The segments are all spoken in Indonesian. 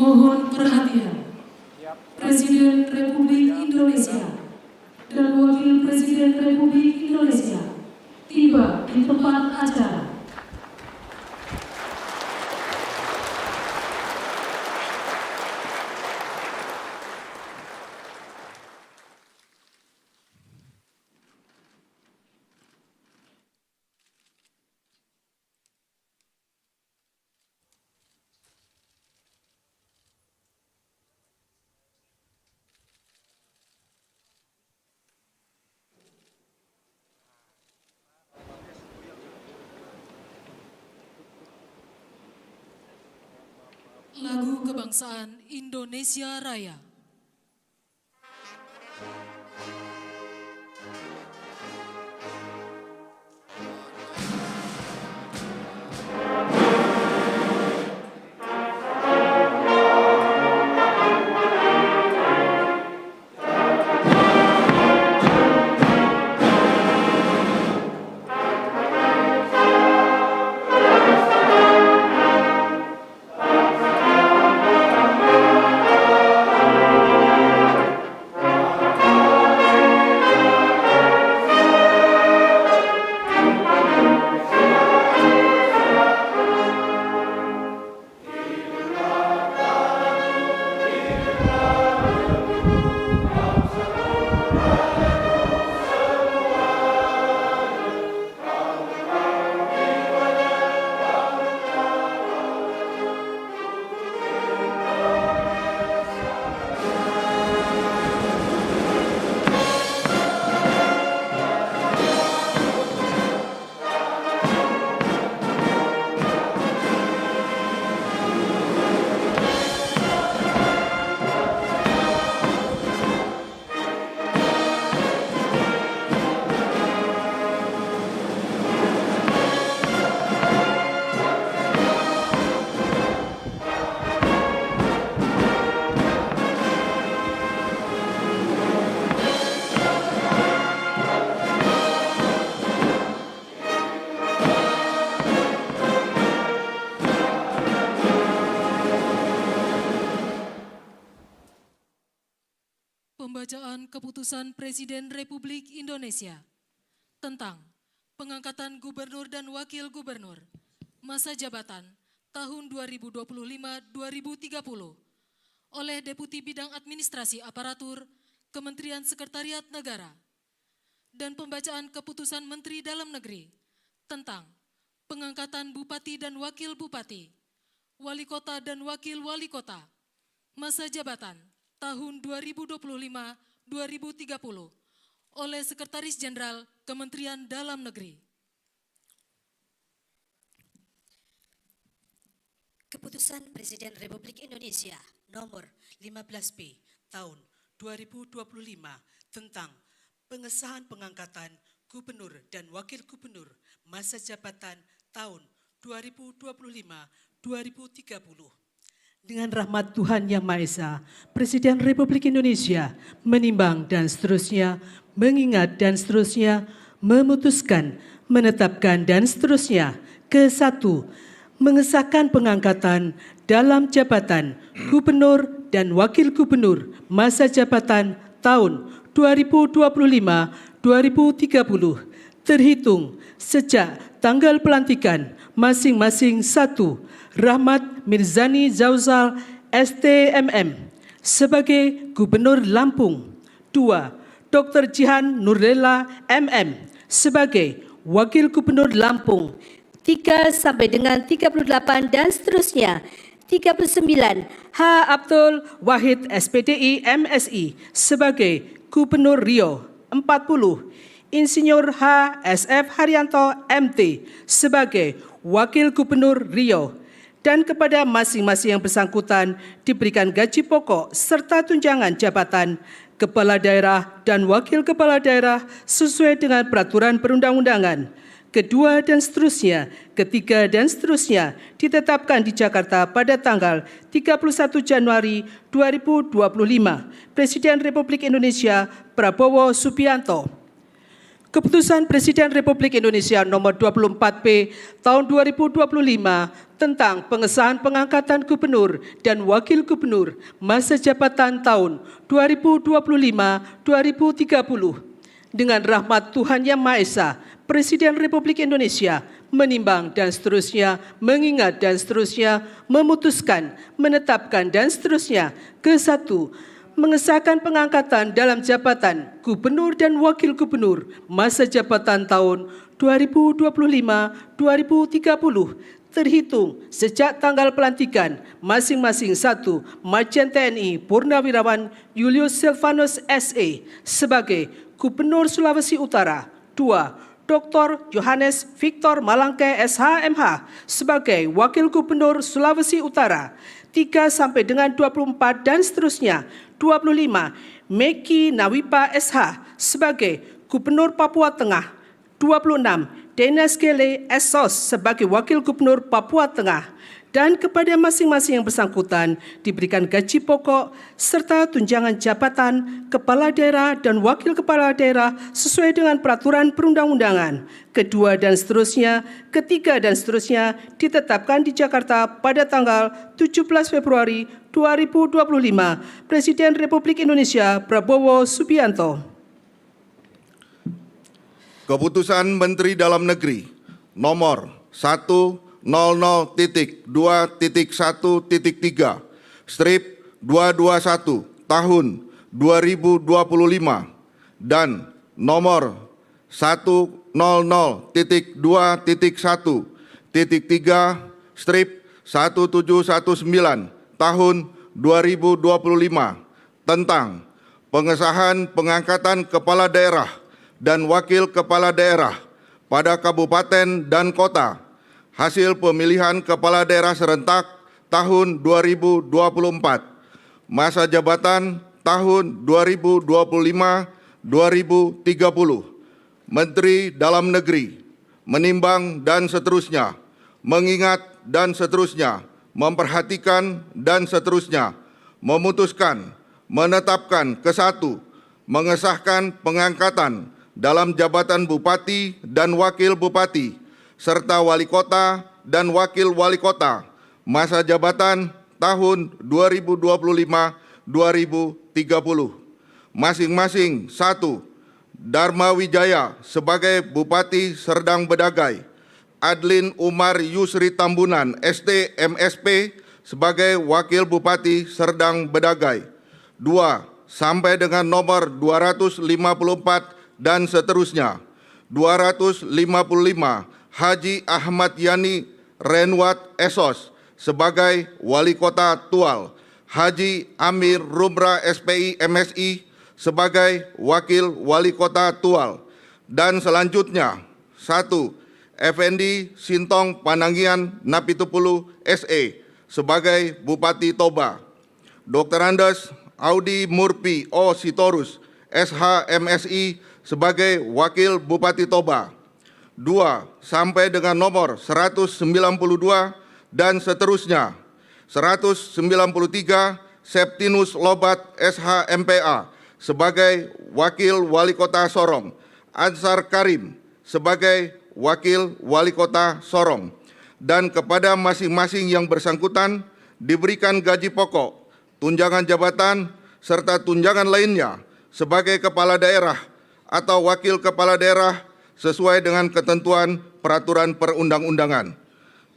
Mohon perhatian, Presiden Republik Indonesia dan Wakil Presiden Republik Indonesia tiba di tempat acara. Lagu Kebangsaan Indonesia Raya. Pembacaan Keputusan Presiden Republik Indonesia tentang pengangkatan Gubernur dan Wakil Gubernur masa jabatan tahun 2025-2030 oleh Deputi Bidang Administrasi Aparatur Kementerian Sekretariat Negara dan pembacaan Keputusan Menteri Dalam Negeri tentang pengangkatan Bupati dan Wakil Bupati, Wali Kota dan Wakil Wali Kota masa jabatan tahun 2025-2030 oleh Sekretaris Jenderal Kementerian Dalam Negeri. Keputusan Presiden Republik Indonesia nomor 15B tahun 2025 tentang pengesahan pengangkatan Gubernur dan Wakil Gubernur masa jabatan tahun 2025-2030. Dengan rahmat Tuhan Yang Maha Esa, Presiden Republik Indonesia menimbang dan seterusnya, mengingat dan seterusnya, memutuskan, menetapkan dan seterusnya. Ke-1, mengesahkan pengangkatan dalam jabatan Gubernur dan Wakil Gubernur masa jabatan tahun 2025-2030 terhitung sejak tanggal pelantikan masing-masing. 1. Rahmat Mirzani Zauzal STMM sebagai Gubernur Lampung. 2. Dr. Jihan Nurlela MM sebagai Wakil Gubernur Lampung. 3 sampai dengan 38 dan seterusnya. 39. H. Abdul Wahid SPDI MSI sebagai Gubernur Riau. 40. Insinyur H. SF Haryanto MT sebagai Wakil Gubernur Riau. Dan kepada masing-masing yang bersangkutan diberikan gaji pokok serta tunjangan jabatan kepala daerah dan wakil kepala daerah sesuai dengan peraturan perundang-undangan. Kedua dan seterusnya, ketiga dan seterusnya ditetapkan di Jakarta pada tanggal 31 Januari 2025. Presiden Republik Indonesia Prabowo Subianto. Keputusan Presiden Republik Indonesia Nomor 24P Tahun 2025 tentang pengesahan pengangkatan Gubernur dan Wakil Gubernur masa jabatan tahun 2025-2030. Dengan rahmat Tuhan Yang Maha Esa, Presiden Republik Indonesia menimbang dan seterusnya, mengingat dan seterusnya, memutuskan, menetapkan dan seterusnya. Ke-1, mengesahkan pengangkatan dalam jabatan Gubernur dan Wakil Gubernur masa jabatan tahun 2025-2030 terhitung sejak tanggal pelantikan masing-masing. 1. Majen TNI Purnawirawan Julius Silvanus SE sebagai Gubernur Sulawesi Utara. 2. Dr. Johannes Victor Malangke SHMH sebagai Wakil Gubernur Sulawesi Utara. 3 sampai dengan 24 dan seterusnya. 25. Meki Nawipa SH sebagai Gubernur Papua Tengah. 26. Denas Gele Esos sebagai Wakil Gubernur Papua Tengah. Dan kepada masing-masing yang bersangkutan diberikan gaji pokok serta tunjangan jabatan kepala daerah dan wakil kepala daerah sesuai dengan peraturan perundang-undangan. Kedua dan seterusnya, ketiga dan seterusnya ditetapkan di Jakarta pada tanggal 17 Februari 2025. Presiden Republik Indonesia Prabowo Subianto. Keputusan Menteri Dalam Negeri nomor 100.2.1.3 strip 221 tahun 2025 dan nomor 100.2.1.3 strip 1719 tahun 2025 tentang pengesahan pengangkatan kepala daerah dan wakil kepala daerah pada kabupaten dan kota hasil pemilihan kepala daerah serentak tahun 2024, masa jabatan tahun 2025-2030. Menteri Dalam Negeri menimbang dan seterusnya, mengingat dan seterusnya, memperhatikan dan seterusnya, memutuskan, menetapkan. Ke-1, mengesahkan pengangkatan dalam jabatan Bupati dan Wakil Bupati serta Wali Kota dan Wakil Wali Kota masa jabatan tahun 2025-2030. Masing-masing. 1. Dharma Wijaya sebagai Bupati Serdang Bedagai, Adlin Umar Yusri Tambunan ST MSP sebagai Wakil Bupati Serdang Bedagai. 2. Sampai dengan nomor 254 dan seterusnya. 255 Haji Ahmad Yani Renwat Esos sebagai Wali Kota Tual, Haji Amir Rumra SPI MSI sebagai Wakil Wali Kota Tual. Dan selanjutnya, 1. Effendi Sintong Panangian Napitupulu SE sebagai Bupati Toba, Dr. Andes Audi Murpi O Sitorus SH MSI sebagai Wakil Bupati Toba. 2. Sampai dengan nomor 192 dan seterusnya. 193 Septinus Lobat SH MPA sebagai Wakil Wali Kota Sorong, Ansar Karim sebagai Wakil Wali Kota Sorong. Dan kepada masing-masing yang bersangkutan diberikan gaji pokok, tunjangan jabatan, serta tunjangan lainnya sebagai kepala daerah atau wakil kepala daerah sesuai dengan ketentuan peraturan perundang-undangan.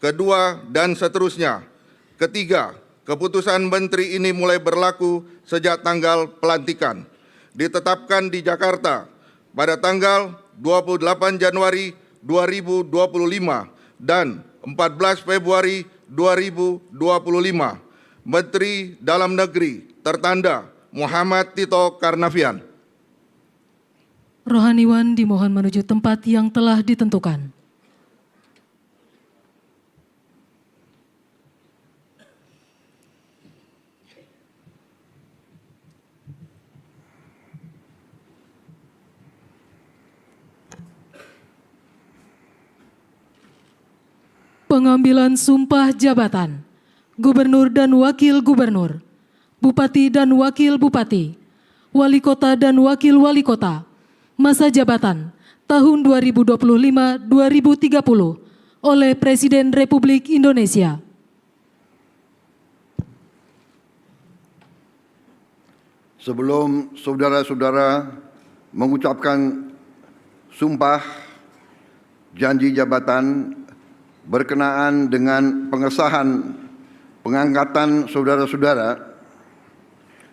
Kedua dan seterusnya. Ketiga, keputusan menteri ini mulai berlaku sejak tanggal pelantikan. Ditetapkan di Jakarta pada tanggal 28 Januari 2025 dan 14 Februari 2025. Menteri Dalam Negeri tertanda Muhammad Tito Karnavian. Rohaniwan dimohon menuju tempat yang telah ditentukan. Pengambilan sumpah jabatan Gubernur dan Wakil Gubernur, Bupati dan Wakil Bupati, Wali Kota dan Wakil Wali Kota, masa jabatan tahun 2025-2030 oleh Presiden Republik Indonesia. Sebelum saudara-saudara mengucapkan sumpah janji jabatan berkenaan dengan pengesahan pengangkatan saudara-saudara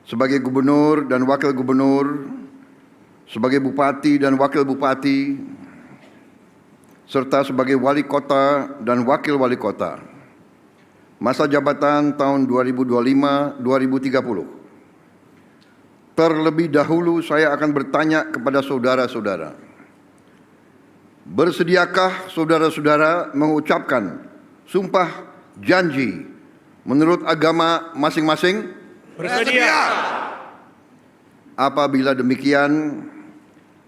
sebagai gubernur dan wakil gubernur, sebagai bupati dan wakil bupati, serta sebagai wali kota dan wakil wali kota, masa jabatan tahun 2025-2030. Terlebih dahulu saya akan bertanya kepada saudara-saudara, bersediakah saudara-saudara mengucapkan sumpah janji menurut agama masing-masing? Bersedia. Apabila demikian,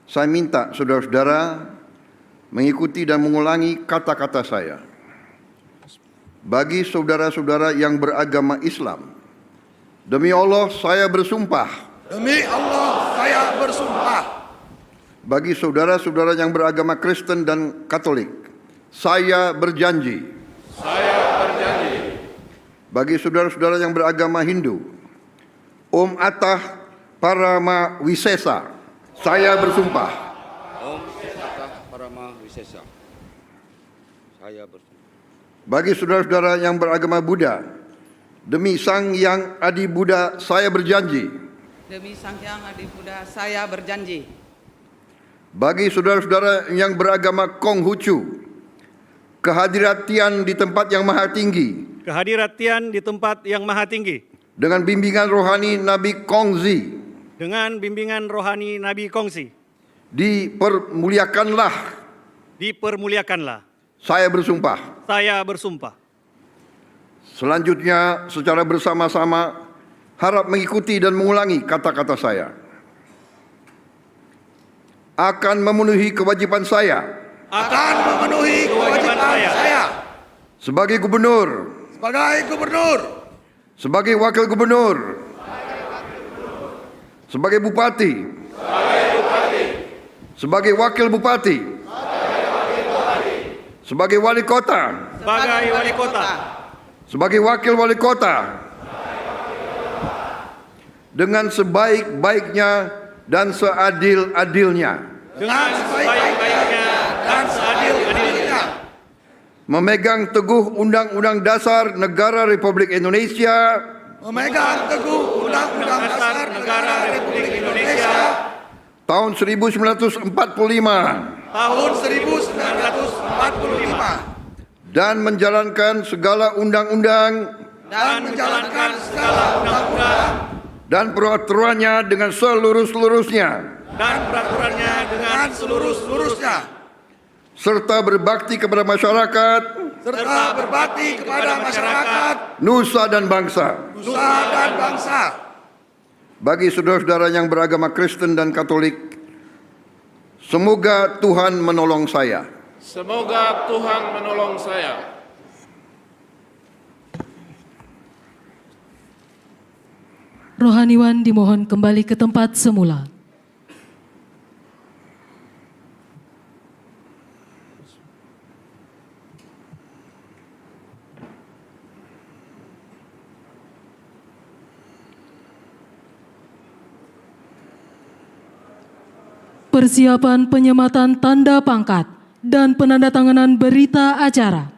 saya minta saudara-saudara mengikuti dan mengulangi kata-kata saya. Bagi saudara-saudara yang beragama Islam, demi Allah saya bersumpah. Demi Allah saya bersumpah. Bagi saudara-saudara yang beragama Kristen dan Katolik, saya berjanji. Saya berjanji. Bagi saudara-saudara yang beragama Hindu, Om Atah Parama Wisesa, saya bersumpah. Om Atah Parama Wisesa, saya bersumpah. Bagi saudara-saudara yang beragama Buddha, demi Sang Yang Adi Buddha, saya berjanji. Demi Sang Hyang Adi Buddha, saya berjanji. Bagi saudara-saudara yang beragama Konghucu, kehadiran Tian di tempat yang maha tinggi, Kehadirat Tian di tempat yang maha tinggi, dengan bimbingan rohani Nabi Kongzi, dengan bimbingan rohani Nabi Kongsi, dipermuliakanlah. saya bersumpah. Saya bersumpah. Selanjutnya, secara bersama-sama, harap mengikuti dan mengulangi kata-kata saya. Akan memenuhi kewajiban saya Akan memenuhi kewajiban saya sebagai gubernur, sebagai gubernur, sebagai wakil gubernur, sebagai bupati, sebagai wakil bupati, sebagai wali kota, Sebagai wali kota, sebagai wakil wali kota, dengan sebaik-baiknya dan seadil-adilnya, dengan sebaik-baiknya dan seadil-adilnya, memegang teguh Undang-Undang Dasar Negara Republik Indonesia, memegang teguh Undang-Undang Dasar Negara Republik Indonesia tahun 1945, tahun 1945 dan menjalankan segala undang-undang dan menjalankan segala undang-undang dan peraturannya dengan seluruh-seluruhnya, dan peraturannya dengan seluruh-seluruhnya, serta berbakti kepada masyarakat, serta berbakti kepada masyarakat, nusa dan bangsa. nusa dan bangsa. Bagi saudara-saudara yang beragama Kristen dan Katolik, semoga Tuhan menolong saya. Semoga Tuhan menolong saya. Rohaniwan dimohon kembali ke tempat semula. Persiapan penyematan tanda pangkat dan penandatanganan berita acara.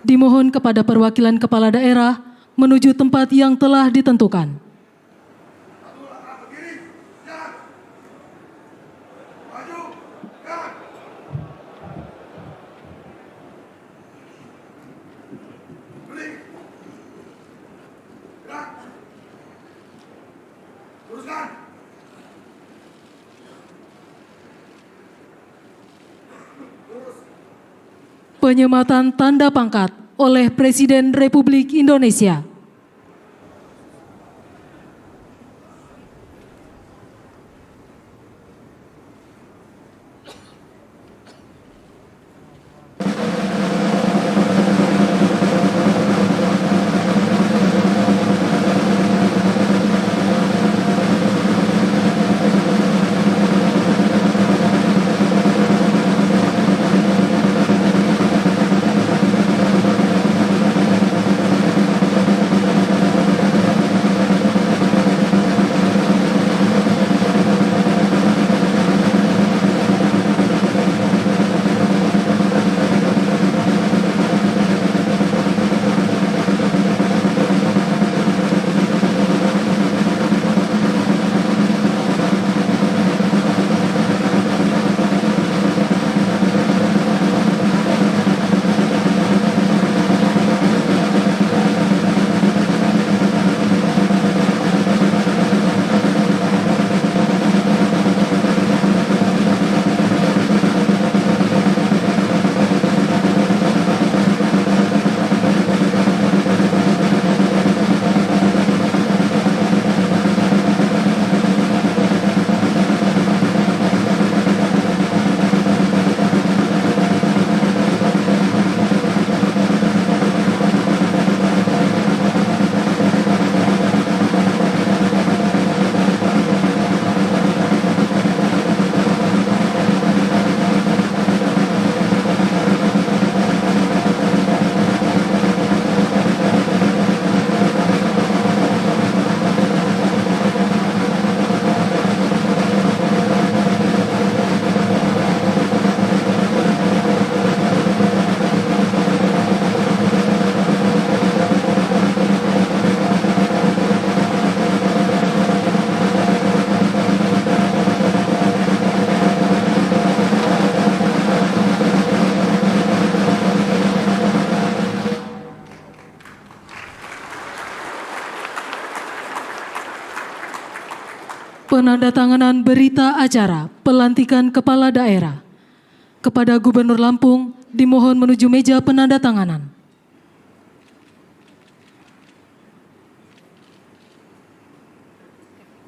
Dimohon kepada perwakilan kepala daerah menuju tempat yang telah ditentukan. Penyematan tanda pangkat oleh Presiden Republik Indonesia. Penandatanganan berita acara pelantikan kepala daerah. Kepada Gubernur Lampung dimohon menuju meja penandatanganan.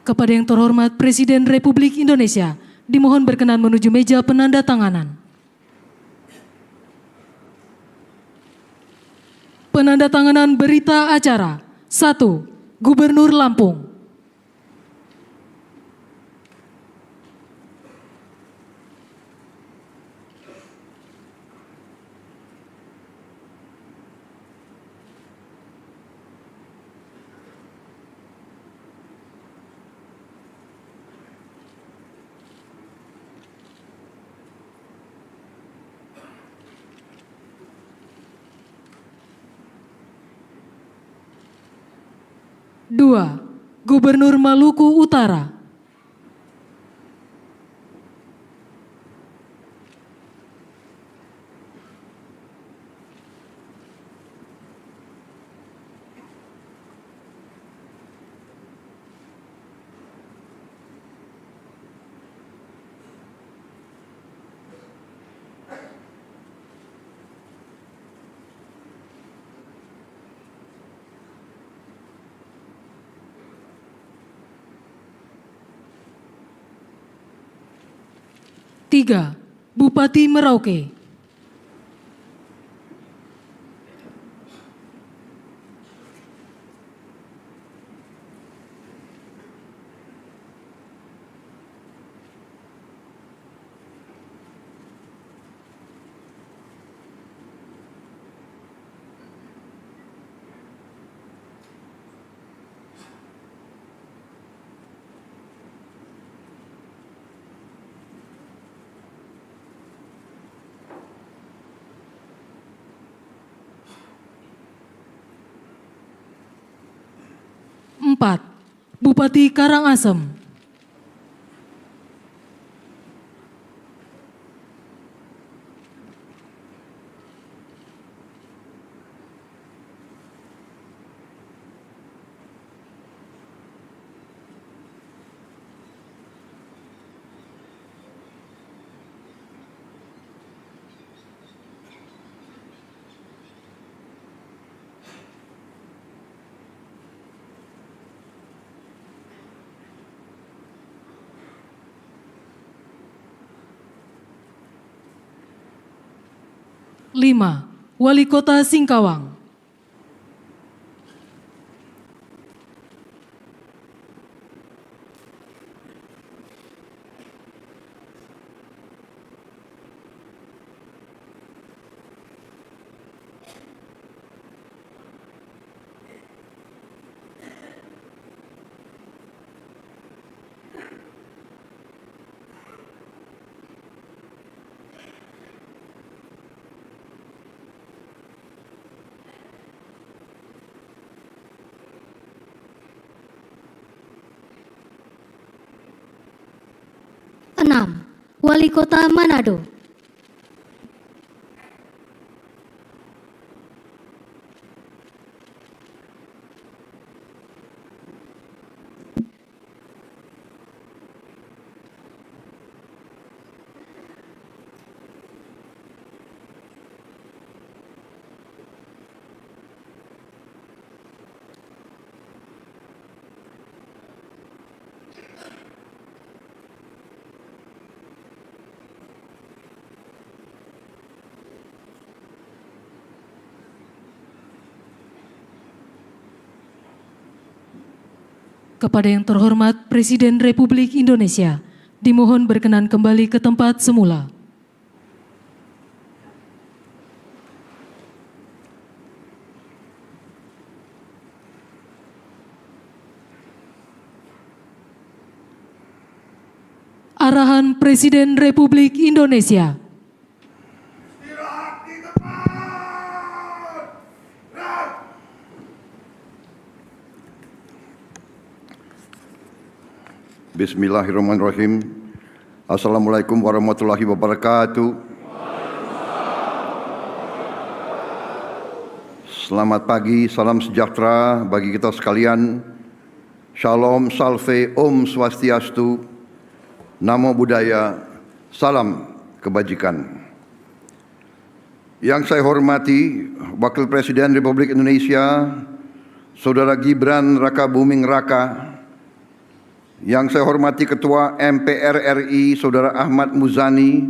Kepada yang terhormat Presiden Republik Indonesia dimohon berkenan menuju meja penandatanganan. Penandatanganan berita acara. 1. Gubernur Lampung. Dua, Gubernur Maluku Utara. Tiga, Bupati Merauke. Empat, Bupati Karangasem. Lima, Wali Kota Singkawang. Enam, Wali Kota Manado. Kepada yang terhormat Presiden Republik Indonesia, dimohon berkenan kembali ke tempat semula. Arahan Presiden Republik Indonesia. Bismillahirrahmanirrahim. Assalamualaikum warahmatullahi wabarakatuh. Selamat pagi, salam sejahtera bagi kita sekalian. Shalom, Salve, Om Swastiastu, Namo Buddhaya, Salam Kebajikan. Yang saya hormati Wakil Presiden Republik Indonesia, Saudara Gibran Rakabuming Raka. Yang saya hormati Ketua MPR RI, Saudara Ahmad Muzani,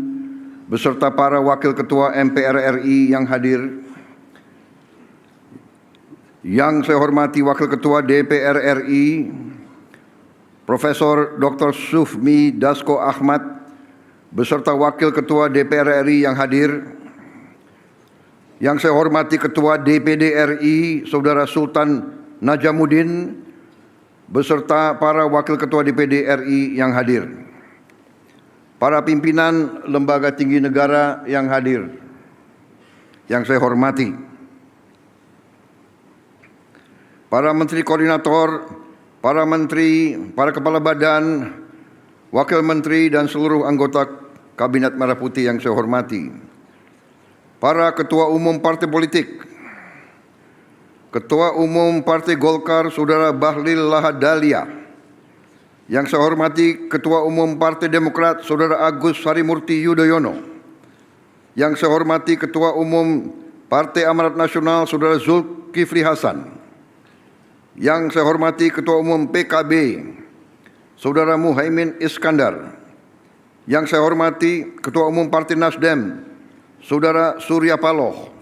beserta para Wakil Ketua MPR RI yang hadir. Yang saya hormati Wakil Ketua DPR RI, Profesor Dr. Sufmi Dasko Ahmad, beserta Wakil Ketua DPR RI yang hadir. Yang saya hormati Ketua DPD RI, Saudara Sultan Najamuddin, beserta para Wakil Ketua DPD RI yang hadir. Para pimpinan lembaga tinggi negara yang hadir, yang saya hormati. Para menteri koordinator, para menteri, para kepala badan, wakil menteri dan seluruh anggota Kabinet Merah Putih yang saya hormati. Para ketua umum partai politik, Ketua Umum Partai Golkar Saudara Bahlil Lahadalia. Yang saya hormati Ketua Umum Partai Demokrat Saudara Agus Harimurti Yudhoyono. Yang saya hormati Ketua Umum Partai Amanat Nasional Saudara Zulkifli Hasan. Yang saya hormati Ketua Umum PKB Saudara Muhaimin Iskandar. Yang saya hormati Ketua Umum Partai Nasdem Saudara Surya Paloh.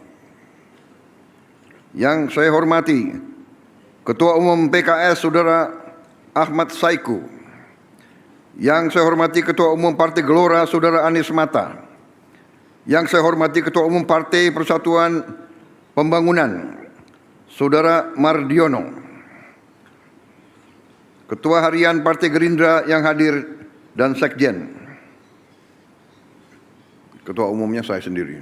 Yang saya hormati Ketua Umum PKS Saudara Ahmad Saiku. Yang saya hormati Ketua Umum Partai Gelora Saudara Anies Mata. Yang saya hormati Ketua Umum Partai Persatuan Pembangunan Saudara Mardiono. Ketua Harian Partai Gerindra yang hadir dan Sekjen. Ketua umumnya saya sendiri.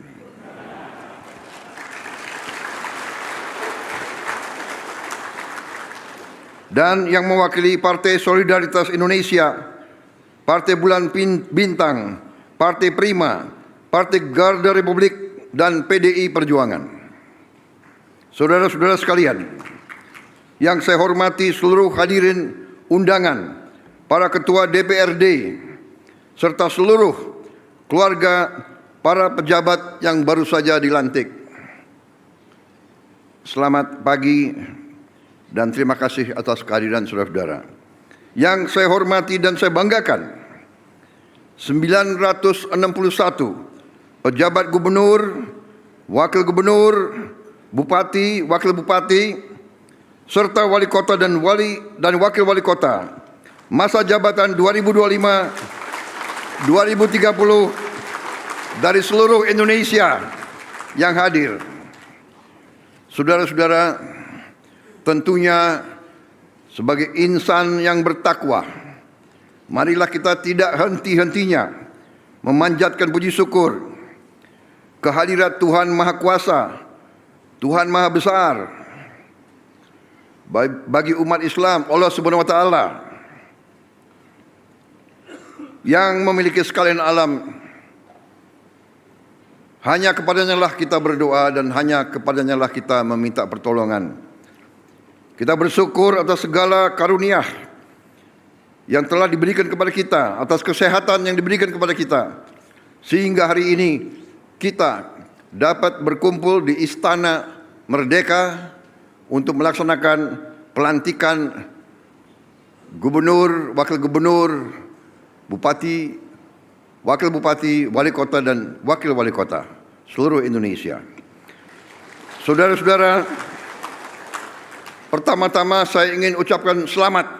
Dan yang mewakili Partai Solidaritas Indonesia, Partai Bulan Bintang, Partai Prima, Partai Garda Republik, dan PDI Perjuangan. Saudara-saudara sekalian, yang saya hormati seluruh hadirin undangan, para ketua DPRD, serta seluruh keluarga para pejabat yang baru saja dilantik. Selamat pagi dan terima kasih atas kehadiran saudara-saudara. Yang saya hormati dan saya banggakan, 961 pejabat gubernur, wakil gubernur, bupati, wakil bupati, serta wali kota dan wakil wali kota masa jabatan 2025-2030 dari seluruh Indonesia yang hadir. Saudara-saudara, tentunya sebagai insan yang bertakwa, marilah kita tidak henti-hentinya memanjatkan puji syukur kehadirat Tuhan Maha Kuasa, Tuhan Maha Besar bagi umat Islam, Allah Subhanahu wa taala yang memiliki sekalian alam. Hanya kepadanya lah kita berdoa dan hanya kepadanya lah kita meminta pertolongan. Kita bersyukur atas segala karunia yang telah diberikan kepada kita, atas kesehatan yang diberikan kepada kita, sehingga hari ini kita dapat berkumpul di Istana Merdeka untuk melaksanakan pelantikan gubernur, wakil gubernur, bupati, wakil bupati, wali kota, dan wakil wali kota seluruh Indonesia. Saudara-saudara, pertama-tama saya ingin ucapkan selamat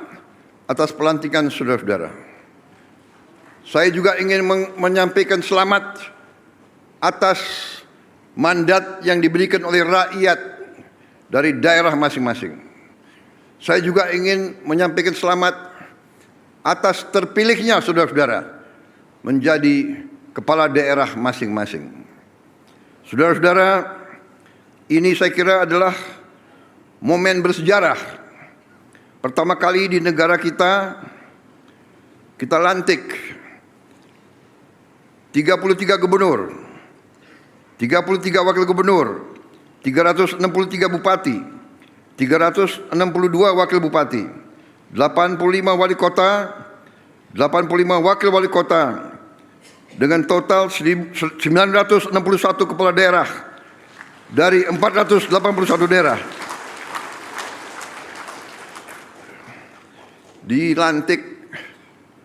atas pelantikan saudara-saudara. Saya juga ingin menyampaikan selamat atas mandat yang diberikan oleh rakyat dari daerah masing-masing. Saya juga ingin menyampaikan selamat atas terpilihnya saudara-saudara menjadi kepala daerah masing-masing. Saudara-saudara, ini saya kira adalah momen bersejarah. Pertama kali di negara kita lantik 33 gubernur, 33 wakil gubernur, 363 bupati, 362 wakil bupati, 85 wali kota, 85 wakil wali kota, dengan total 961 kepala daerah dari 481 daerah dilantik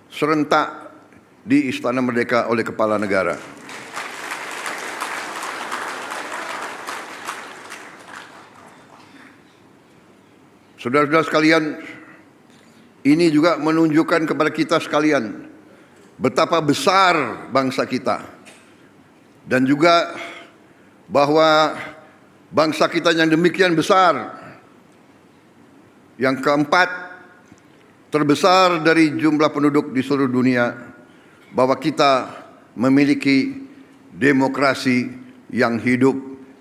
serentak di Istana Merdeka oleh Kepala Negara. Saudara-saudara sekalian, ini juga menunjukkan kepada kita sekalian betapa besar bangsa kita, dan juga bahwa bangsa kita yang demikian besar, yang keempat terbesar dari jumlah penduduk di seluruh dunia, bahwa kita memiliki demokrasi yang hidup,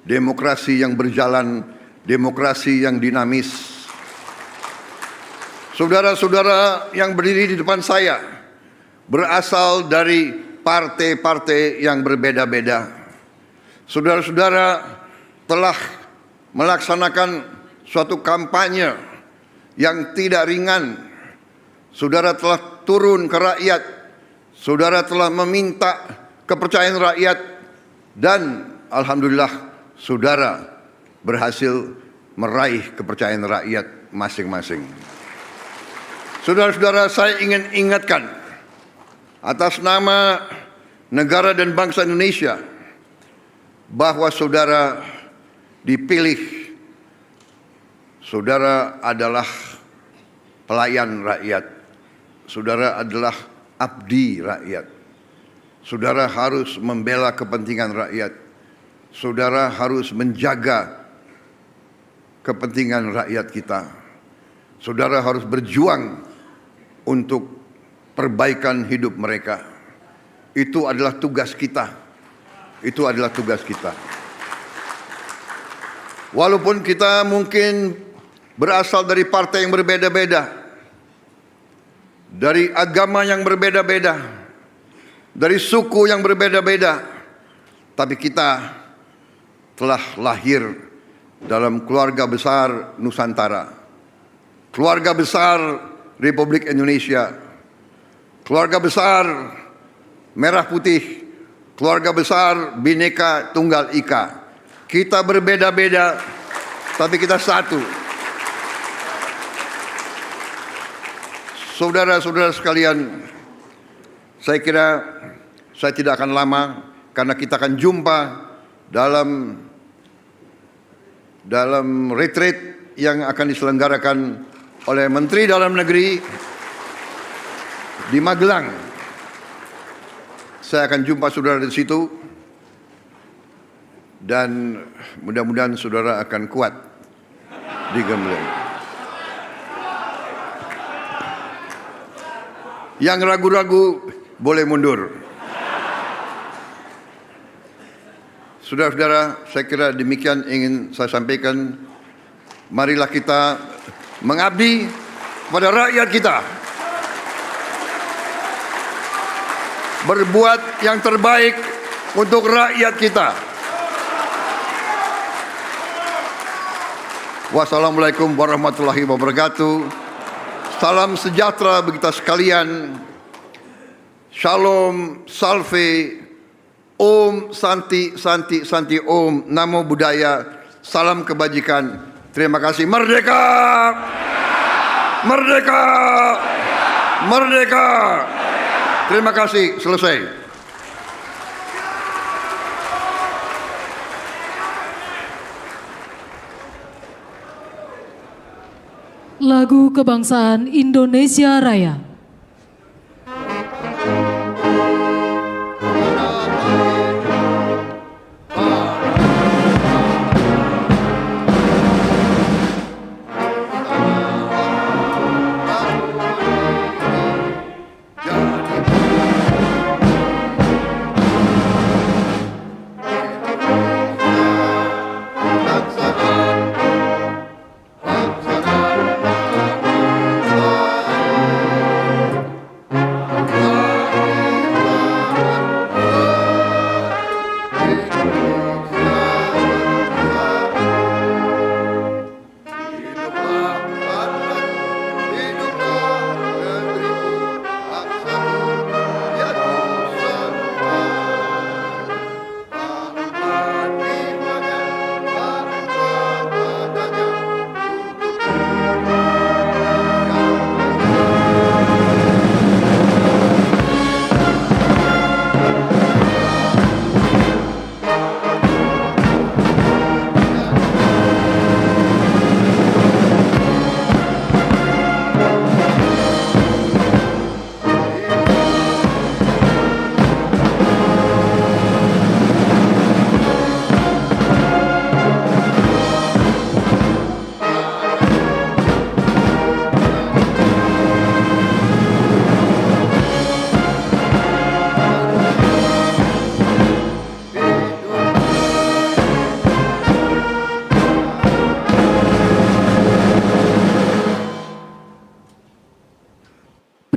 demokrasi yang berjalan, demokrasi yang dinamis. Saudara-saudara yang berdiri di depan saya berasal dari partai-partai yang berbeda-beda. Saudara-saudara telah melaksanakan suatu kampanye yang tidak ringan. Saudara telah turun ke rakyat. Saudara telah meminta kepercayaan rakyat. Dan alhamdulillah saudara berhasil meraih kepercayaan rakyat masing-masing. Saudara-saudara, saya ingin ingatkan atas nama negara dan bangsa Indonesia bahwa saudara dipilih. Saudara adalah pelayan rakyat. Saudara adalah abdi rakyat. Saudara harus membela kepentingan rakyat. Saudara harus menjaga kepentingan rakyat kita. Saudara harus berjuang untuk perbaikan hidup mereka. Itu adalah tugas kita. Itu adalah tugas kita. Walaupun kita mungkin berasal dari partai yang berbeda-beda, dari agama yang berbeda-beda, dari suku yang berbeda-beda, tapi kita telah lahir dalam keluarga besar Nusantara, keluarga besar Republik Indonesia, keluarga besar Merah Putih, keluarga besar Bhinneka Tunggal Ika. Kita berbeda-beda, tapi kita satu. Saudara-saudara sekalian, saya kira saya tidak akan lama karena kita akan jumpa dalam retreat yang akan diselenggarakan oleh Menteri Dalam Negeri di Magelang. Saya akan jumpa saudara di situ dan mudah-mudahan saudara akan kuat di Gembleng. Yang ragu-ragu boleh mundur. Saudara-saudara, saya kira demikian ingin saya sampaikan. Marilah kita mengabdi pada rakyat kita, berbuat yang terbaik untuk rakyat kita. Wassalamualaikum warahmatullahi wabarakatuh. Salam sejahtera bagi kita sekalian. Shalom, salve, Om, Santi, Santi, Santi, Om, Namo Buddhaya, salam kebajikan. Terima kasih. Merdeka! Merdeka! Merdeka! Terima kasih. Selesai. Lagu Kebangsaan Indonesia Raya.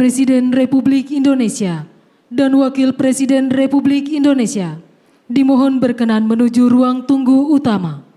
Presiden Republik Indonesia dan Wakil Presiden Republik Indonesia dimohon berkenan menuju ruang tunggu utama.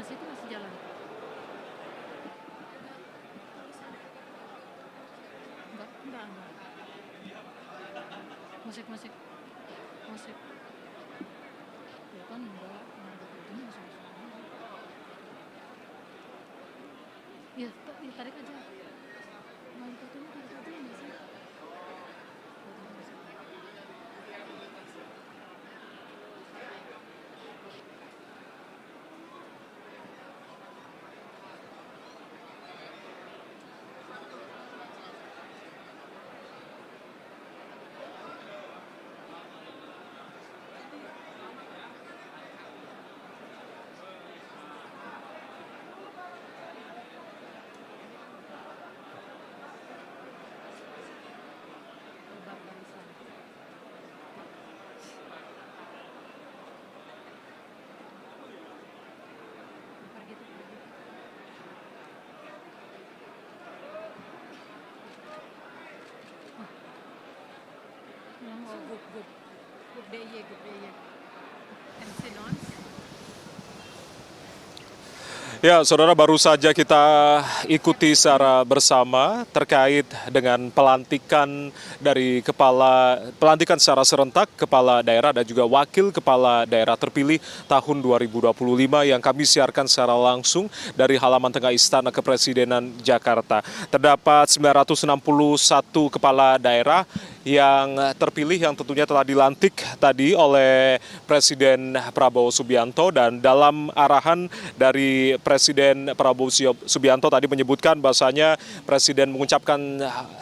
Itu masih jalan. Enggak. Musik. Ya kan enggak ini masih. Ya, tarik aja. Mau itu tarik aja enggak sih? Grup DIY. MC Dons. Ya, saudara, baru saja kita ikuti secara bersama terkait dengan pelantikan secara serentak kepala daerah dan juga wakil kepala daerah terpilih tahun 2025 yang kami siarkan secara langsung dari halaman tengah Istana Kepresidenan Jakarta. Terdapat 961 kepala daerah yang terpilih yang tentunya telah dilantik tadi oleh Presiden Prabowo Subianto, dan dalam arahan dari Presiden Prabowo Subianto tadi menyebutkan bahwasanya Presiden mengucapkan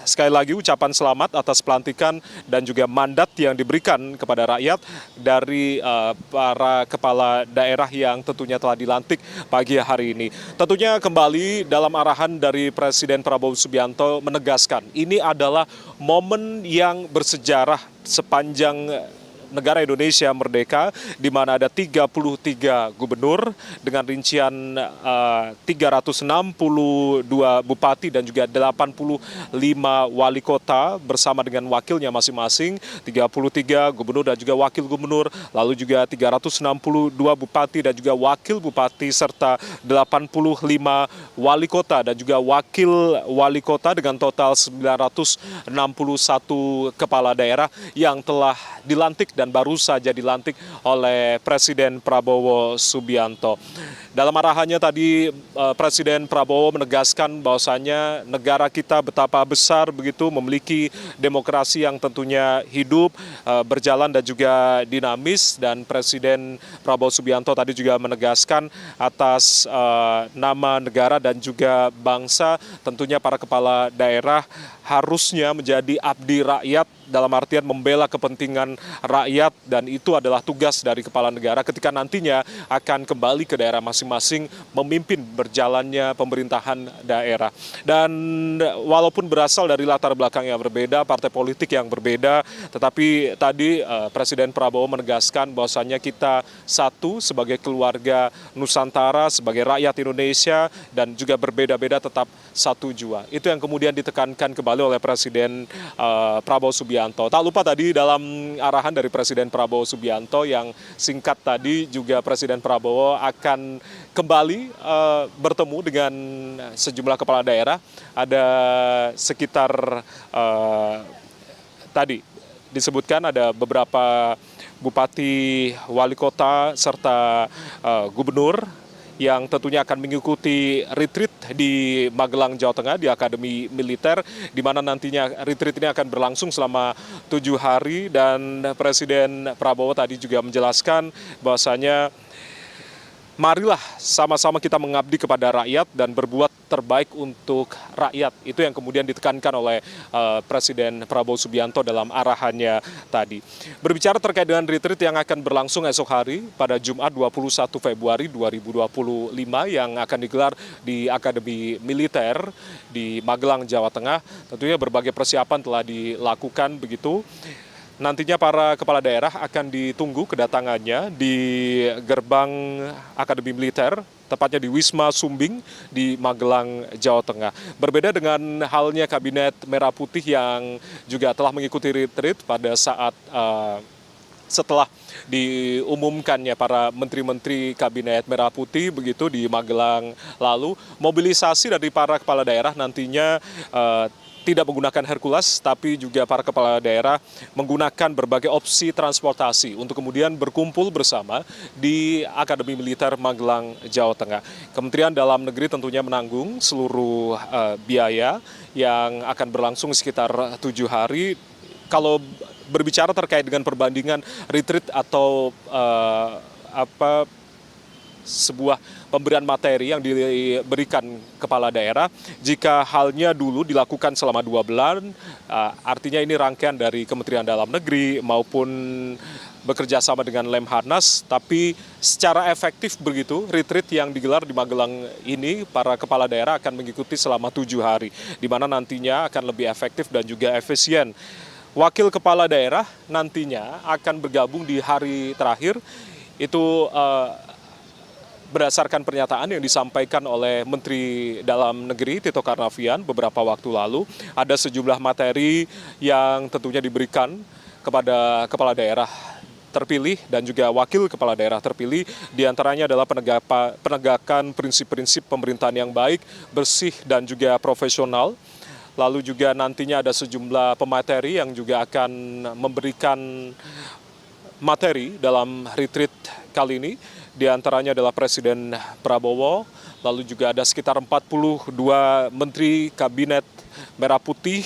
sekali lagi ucapan selamat atas pelantikan dan juga mandat yang diberikan kepada rakyat dari para kepala daerah yang tentunya telah dilantik pagi hari ini. Tentunya kembali dalam arahan dari Presiden Prabowo Subianto menegaskan ini adalah momen yang bersejarah sepanjang negara Indonesia merdeka, di mana ada 33 gubernur dengan rincian 362 bupati dan juga 85 wali kota bersama dengan wakilnya masing-masing, 33 gubernur dan juga wakil gubernur, lalu juga 362 bupati dan juga wakil bupati, serta 85 wali kota dan juga wakil wali kota dengan total 961 kepala daerah yang telah dilantik dan baru saja dilantik oleh Presiden Prabowo Subianto. Dalam arahannya tadi Presiden Prabowo menegaskan bahwasanya negara kita betapa besar begitu, memiliki demokrasi yang tentunya hidup, berjalan dan juga dinamis, dan Presiden Prabowo Subianto tadi juga menegaskan atas nama negara dan juga bangsa, tentunya para kepala daerah harusnya menjadi abdi rakyat, dalam artian membela kepentingan rakyat rakyat, dan itu adalah tugas dari kepala negara ketika nantinya akan kembali ke daerah masing-masing memimpin berjalannya pemerintahan daerah. Dan walaupun berasal dari latar belakang yang berbeda, partai politik yang berbeda, tetapi tadi Presiden Prabowo menegaskan bahwasannya kita satu sebagai keluarga Nusantara, sebagai rakyat Indonesia, dan juga berbeda-beda tetap satu jua. Itu yang kemudian ditekankan kembali oleh Presiden Prabowo Subianto. Tak lupa tadi dalam arahan dari Presiden Prabowo Subianto yang singkat tadi juga Presiden Prabowo akan kembali bertemu dengan sejumlah kepala daerah. Ada sekitar tadi disebutkan ada beberapa bupati, wali kota, serta gubernur yang tentunya akan mengikuti retreat di Magelang, Jawa Tengah di Akademi Militer, di mana nantinya retreat ini akan berlangsung selama 7 hari. Dan Presiden Prabowo tadi juga menjelaskan bahwasanya marilah sama-sama kita mengabdi kepada rakyat dan berbuat terbaik untuk rakyat. Itu yang kemudian ditekankan oleh Presiden Prabowo Subianto dalam arahannya tadi. Berbicara terkait dengan retreat yang akan berlangsung esok hari pada Jumat 21 Februari 2025 yang akan digelar di Akademi Militer di Magelang, Jawa Tengah, tentunya berbagai persiapan telah dilakukan begitu. Nantinya para kepala daerah akan ditunggu kedatangannya di gerbang Akademi Militer, tepatnya di Wisma Sumbing di Magelang, Jawa Tengah. Berbeda dengan halnya Kabinet Merah Putih yang juga telah mengikuti retreat pada saat setelah diumumkannya para menteri-menteri Kabinet Merah Putih begitu di Magelang lalu. Mobilisasi dari para kepala daerah nantinya tidak menggunakan Hercules, tapi juga para kepala daerah menggunakan berbagai opsi transportasi untuk kemudian berkumpul bersama di Akademi Militer Magelang, Jawa Tengah. Kementerian Dalam Negeri tentunya menanggung seluruh biaya yang akan berlangsung sekitar 7 hari. Kalau berbicara terkait dengan perbandingan retreat atau sebuah pemberian materi yang diberikan kepala daerah, jika halnya dulu dilakukan selama 2 bulan, artinya ini rangkaian dari Kementerian Dalam Negeri maupun bekerja sama dengan Lemhanas, tapi secara efektif begitu, retreat yang digelar di Magelang ini, para kepala daerah akan mengikuti selama 7 hari, di mana nantinya akan lebih efektif dan juga efisien. Wakil kepala daerah nantinya akan bergabung di hari terakhir, itu berdasarkan pernyataan yang disampaikan oleh Menteri Dalam Negeri Tito Karnavian beberapa waktu lalu. Ada sejumlah materi yang tentunya diberikan kepada kepala daerah terpilih dan juga wakil kepala daerah terpilih. Di antaranya adalah penegakan prinsip-prinsip pemerintahan yang baik, bersih dan juga profesional. Lalu juga nantinya ada sejumlah pemateri yang juga akan memberikan materi dalam retreat kali ini. Di antaranya adalah Presiden Prabowo, lalu juga ada sekitar 42 Menteri Kabinet Merah Putih,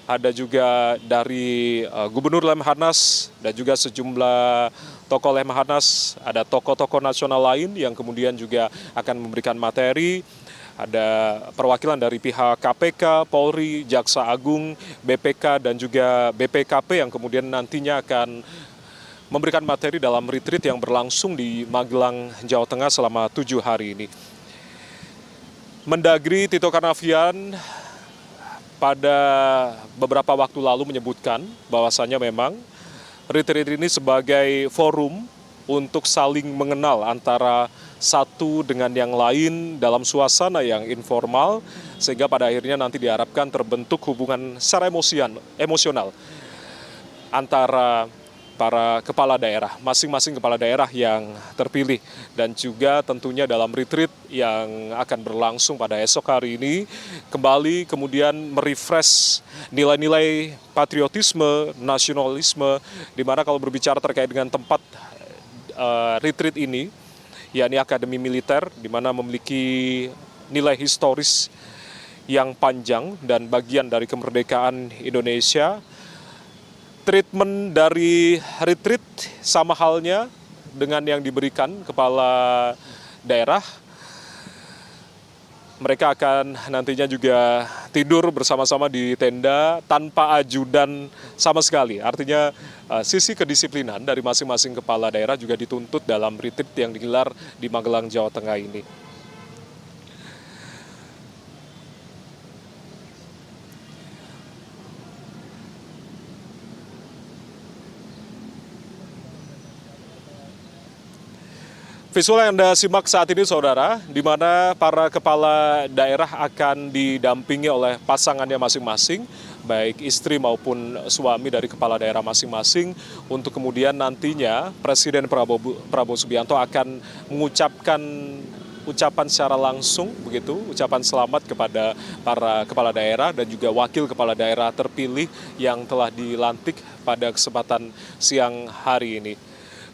ada juga dari Gubernur Lemhanas dan juga sejumlah tokoh Lemhanas, ada tokoh-tokoh nasional lain yang kemudian juga akan memberikan materi. Ada perwakilan dari pihak KPK, Polri, Jaksa Agung, BPK dan juga BPKP yang kemudian nantinya akan memberikan materi dalam retreat yang berlangsung di Magelang, Jawa Tengah selama 7 hari ini. Mendagri Tito Karnavian pada beberapa waktu lalu menyebutkan bahwasannya memang retreat ini sebagai forum untuk saling mengenal antara satu dengan yang lain dalam suasana yang informal, sehingga pada akhirnya nanti diharapkan terbentuk hubungan secara emosional antara para kepala daerah, masing-masing kepala daerah yang terpilih. Dan juga tentunya dalam retreat yang akan berlangsung pada esok hari ini, kembali kemudian merefresh nilai-nilai patriotisme, nasionalisme, di mana kalau berbicara terkait dengan tempat retreat ini, yakni Akademi Militer, di mana memiliki nilai historis yang panjang dan bagian dari kemerdekaan Indonesia. Treatment dari retreat sama halnya dengan yang diberikan kepala daerah. Mereka akan nantinya juga tidur bersama-sama di tenda tanpa ajudan sama sekali. Artinya sisi kedisiplinan dari masing-masing kepala daerah juga dituntut dalam retreat yang digelar di Magelang, Jawa Tengah ini. Visual yang Anda simak saat ini, saudara, di mana para kepala daerah akan didampingi oleh pasangannya masing-masing, baik istri maupun suami dari kepala daerah masing-masing, untuk kemudian nantinya Presiden Prabowo Subianto akan mengucapkan ucapan secara langsung, begitu, ucapan selamat kepada para kepala daerah dan juga wakil kepala daerah terpilih yang telah dilantik pada kesempatan siang hari ini.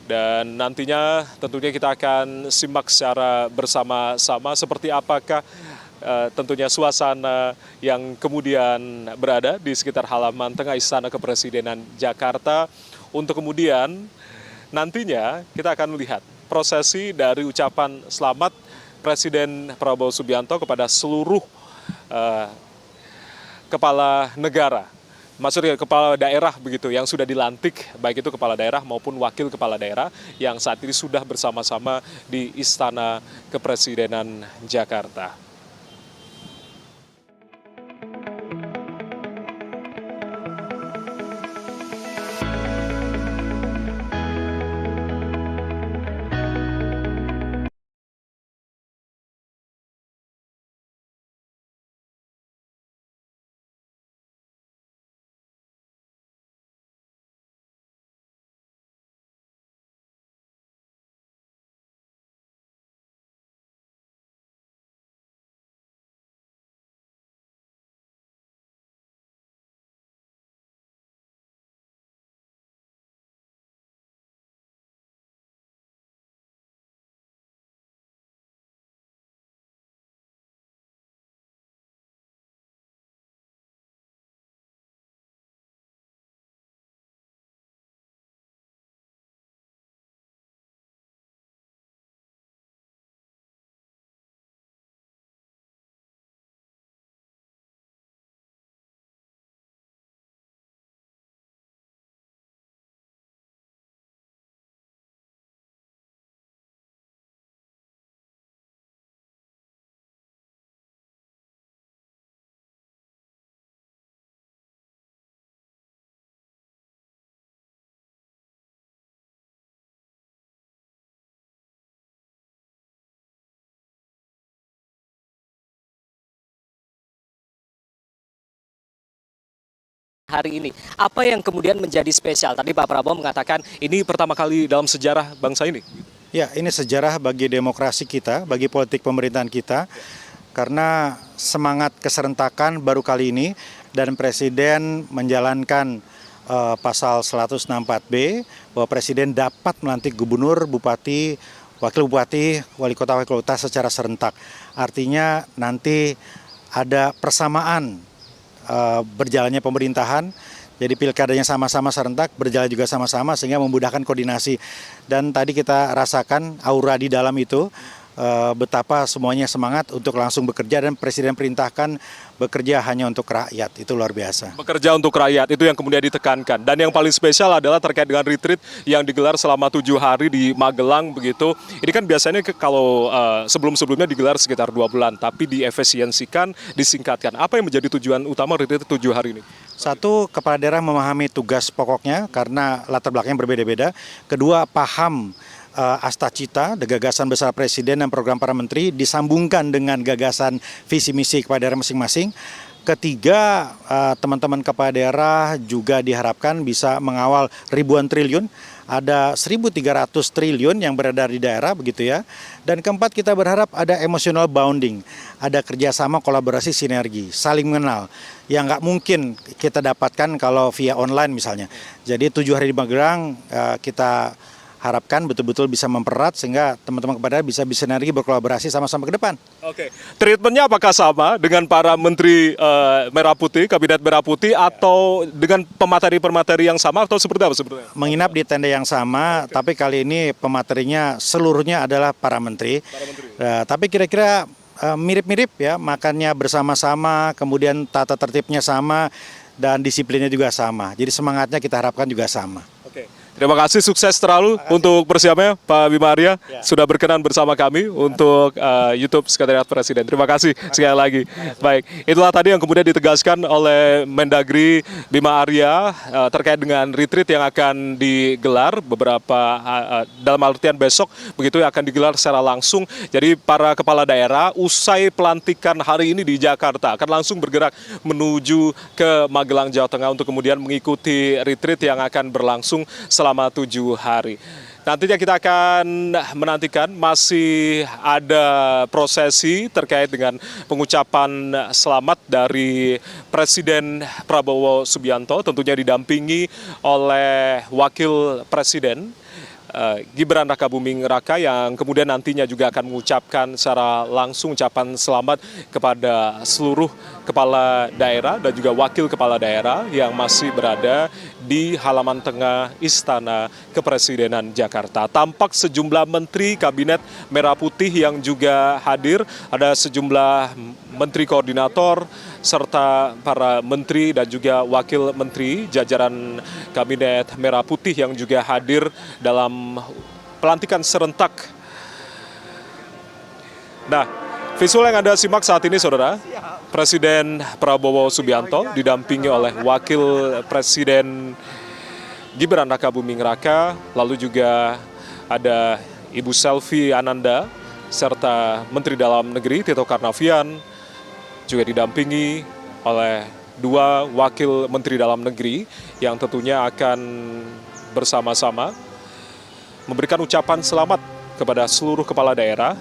Dan nantinya tentunya kita akan simak secara bersama-sama seperti apakah tentunya suasana yang kemudian berada di sekitar halaman tengah Istana Kepresidenan Jakarta, untuk kemudian nantinya kita akan melihat prosesi dari ucapan selamat Presiden Prabowo Subianto kepada seluruh kepala negara. Maksudnya kepala daerah begitu yang sudah dilantik, baik itu kepala daerah maupun wakil kepala daerah yang saat ini sudah bersama-sama di Istana Kepresidenan Jakarta. Hari ini, apa yang kemudian menjadi spesial? Tadi Pak Prabowo mengatakan Ini pertama kali dalam sejarah bangsa ini. Ya, ini sejarah bagi demokrasi kita, bagi politik pemerintahan kita, karena semangat keserentakan baru kali ini dan Presiden menjalankan pasal 164B bahwa Presiden dapat melantik gubernur, bupati, wakil bupati, wali kota secara serentak. Artinya nanti ada persamaan berjalannya pemerintahan, jadi pilkadanya sama-sama serentak, berjalan juga sama-sama sehingga memudahkan koordinasi. Dan tadi kita rasakan aura di dalam itu, betapa semuanya semangat untuk langsung bekerja dan Presiden perintahkan bekerja hanya untuk rakyat. Itu luar biasa. Bekerja untuk rakyat, itu yang kemudian ditekankan. Dan yang paling spesial adalah terkait dengan retreat yang digelar selama 7 hari di Magelang begitu. Ini kan biasanya kalau sebelum-sebelumnya digelar sekitar 2 bulan, tapi diefisiensikan, disingkatkan. Apa yang menjadi tujuan utama retreat 7 hari ini? Satu, kepala daerah memahami tugas pokoknya karena latar belakangnya berbeda-beda. Kedua, paham asta cita, gagasan besar Presiden dan program para menteri disambungkan dengan gagasan visi misi kepala daerah masing-masing. Ketiga, teman-teman kepala daerah juga diharapkan bisa mengawal ribuan triliun. Ada 1.300 triliun yang beredar di daerah begitu ya. Dan keempat, kita berharap ada emotional bonding, ada kerjasama, kolaborasi, sinergi, saling mengenal yang nggak mungkin kita dapatkan kalau via online misalnya. Jadi 7 hari di Magelang kita harapkan betul-betul bisa mempererat sehingga teman-teman kepala daerah bisa bersinergi, berkolaborasi sama-sama ke depan. Oke, treatmentnya apakah sama dengan para menteri Merah Putih, Kabinet Merah Putih, atau dengan pemateri-pemateri yang sama atau seperti apa sebetulnya? Menginap di tenda yang sama, tapi kali ini pematerinya seluruhnya adalah para menteri. Tapi kira-kira mirip-mirip ya, makannya bersama-sama, kemudian tata tertibnya sama, dan disiplinnya juga sama. Jadi semangatnya kita harapkan juga sama. Oke. Terima kasih, sukses terlalu untuk persiapannya Pak Bima Arya sudah berkenan bersama kami untuk YouTube Sekretariat Presiden. Terima kasih sekali lagi. Baik, itulah tadi yang kemudian ditegaskan oleh Mendagri Bima Arya terkait dengan retreat yang akan digelar beberapa dalam artian besok begitu yang akan digelar secara langsung. Jadi para kepala daerah usai pelantikan hari ini di Jakarta akan langsung bergerak menuju ke Magelang, Jawa Tengah untuk kemudian mengikuti retreat yang akan berlangsung selama 7 hari. Nantinya kita akan menantikan masih ada prosesi terkait dengan pengucapan selamat dari Presiden Prabowo Subianto, tentunya didampingi oleh Wakil Presiden Gibran Rakabuming Raka yang kemudian nantinya juga akan mengucapkan secara langsung ucapan selamat kepada seluruh kepala daerah dan juga wakil kepala daerah yang masih berada di halaman tengah Istana Kepresidenan Jakarta. Tampak sejumlah menteri Kabinet Merah Putih yang juga hadir, ada sejumlah menteri koordinator serta para menteri dan juga wakil menteri jajaran Kabinet Merah Putih yang juga hadir dalam pelantikan serentak. Nah, visual yang Anda simak saat ini, Saudara, Presiden Prabowo Subianto didampingi oleh Wakil Presiden Gibran Rakabuming Raka, lalu juga ada Ibu Selvi Ananda, serta Menteri Dalam Negeri Tito Karnavian, juga didampingi oleh 2 Wakil Menteri Dalam Negeri yang tentunya akan bersama-sama memberikan ucapan selamat kepada seluruh kepala daerah.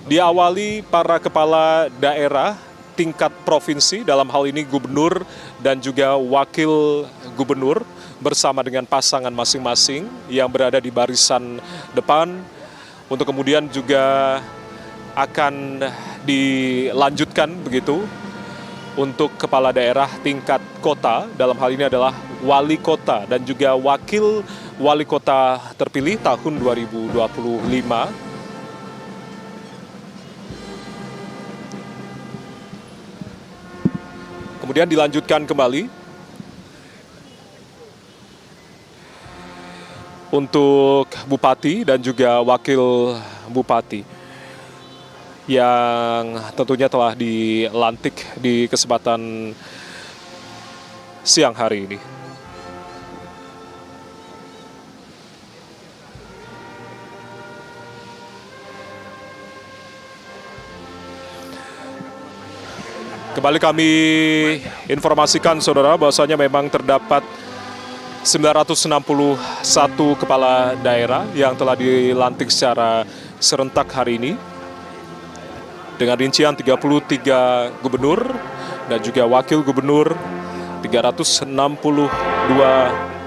Diawali para kepala daerah tingkat provinsi, dalam hal ini gubernur dan juga wakil gubernur bersama dengan pasangan masing-masing yang berada di barisan depan, untuk kemudian juga akan dilanjutkan begitu untuk kepala daerah tingkat kota, dalam hal ini adalah wali kota dan juga wakil wali kota terpilih tahun 2025. Kemudian dilanjutkan kembali untuk bupati dan juga wakil bupati yang tentunya telah dilantik di kesempatan siang hari ini. Kembali kami informasikan, Saudara, bahwasanya memang terdapat 961 kepala daerah yang telah dilantik secara serentak hari ini, dengan rincian 33 gubernur dan juga wakil gubernur, 362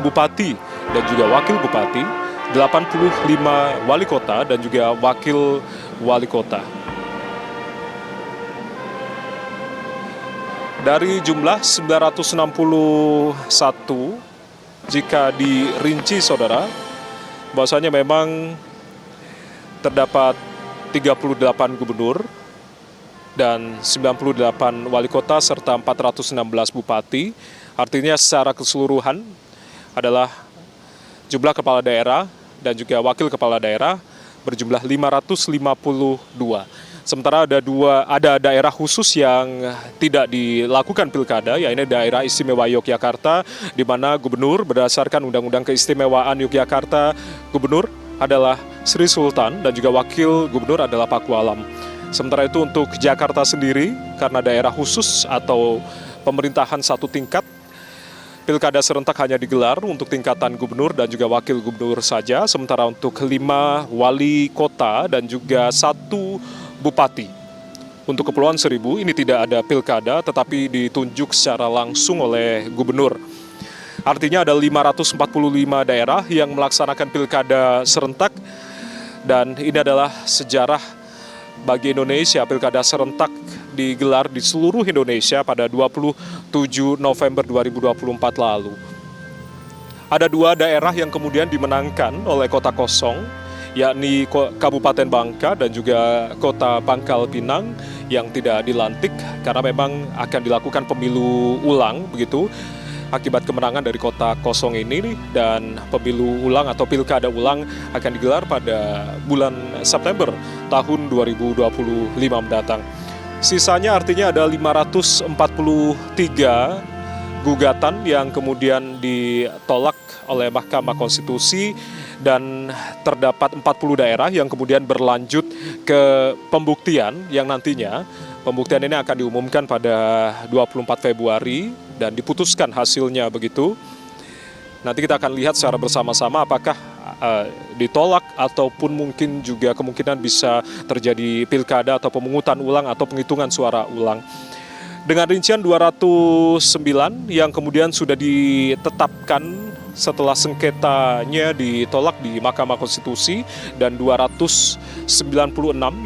bupati dan juga wakil bupati, 85 wali kota dan juga wakil wali kota. Dari jumlah 961, jika dirinci, Saudara, bahwasanya memang terdapat 38 gubernur dan 98 wali kota serta 416 bupati. Artinya secara keseluruhan adalah jumlah kepala daerah dan juga wakil kepala daerah berjumlah 552. Sementara ada daerah khusus yang tidak dilakukan pilkada, yaitu daerah istimewa Yogyakarta, di mana gubernur berdasarkan Undang-Undang Keistimewaan Yogyakarta, gubernur adalah Sri Sultan dan juga wakil gubernur adalah Pakualam. Sementara itu untuk Jakarta sendiri, karena daerah khusus atau pemerintahan satu tingkat, pilkada serentak hanya digelar untuk tingkatan gubernur dan juga wakil gubernur saja. Sementara untuk 5 wali kota dan juga 1 bupati. Untuk Kepulauan Seribu ini tidak ada pilkada tetapi ditunjuk secara langsung oleh gubernur. Artinya ada 545 daerah yang melaksanakan pilkada serentak, dan ini adalah sejarah bagi Indonesia. Pilkada serentak digelar di seluruh Indonesia pada 27 November 2024 lalu. Ada 2 daerah yang kemudian dimenangkan oleh kota kosong, yakni Kabupaten Bangka dan juga Kota Pangkal Pinang yang tidak dilantik karena memang akan dilakukan pemilu ulang begitu akibat kemenangan dari kota kosong ini, dan pemilu ulang atau pilkada ulang akan digelar pada bulan September tahun 2025 mendatang. Sisanya artinya ada 543 gugatan yang kemudian ditolak oleh Mahkamah Konstitusi, dan terdapat 40 daerah yang kemudian berlanjut ke pembuktian yang nantinya pembuktian ini akan diumumkan pada 24 Februari dan diputuskan hasilnya begitu. Nanti kita akan lihat secara bersama-sama apakah ditolak ataupun mungkin juga kemungkinan bisa terjadi pilkada atau pemungutan ulang atau penghitungan suara ulang. Dengan rincian 209 yang kemudian sudah ditetapkan setelah sengketanya ditolak di Mahkamah Konstitusi, dan 296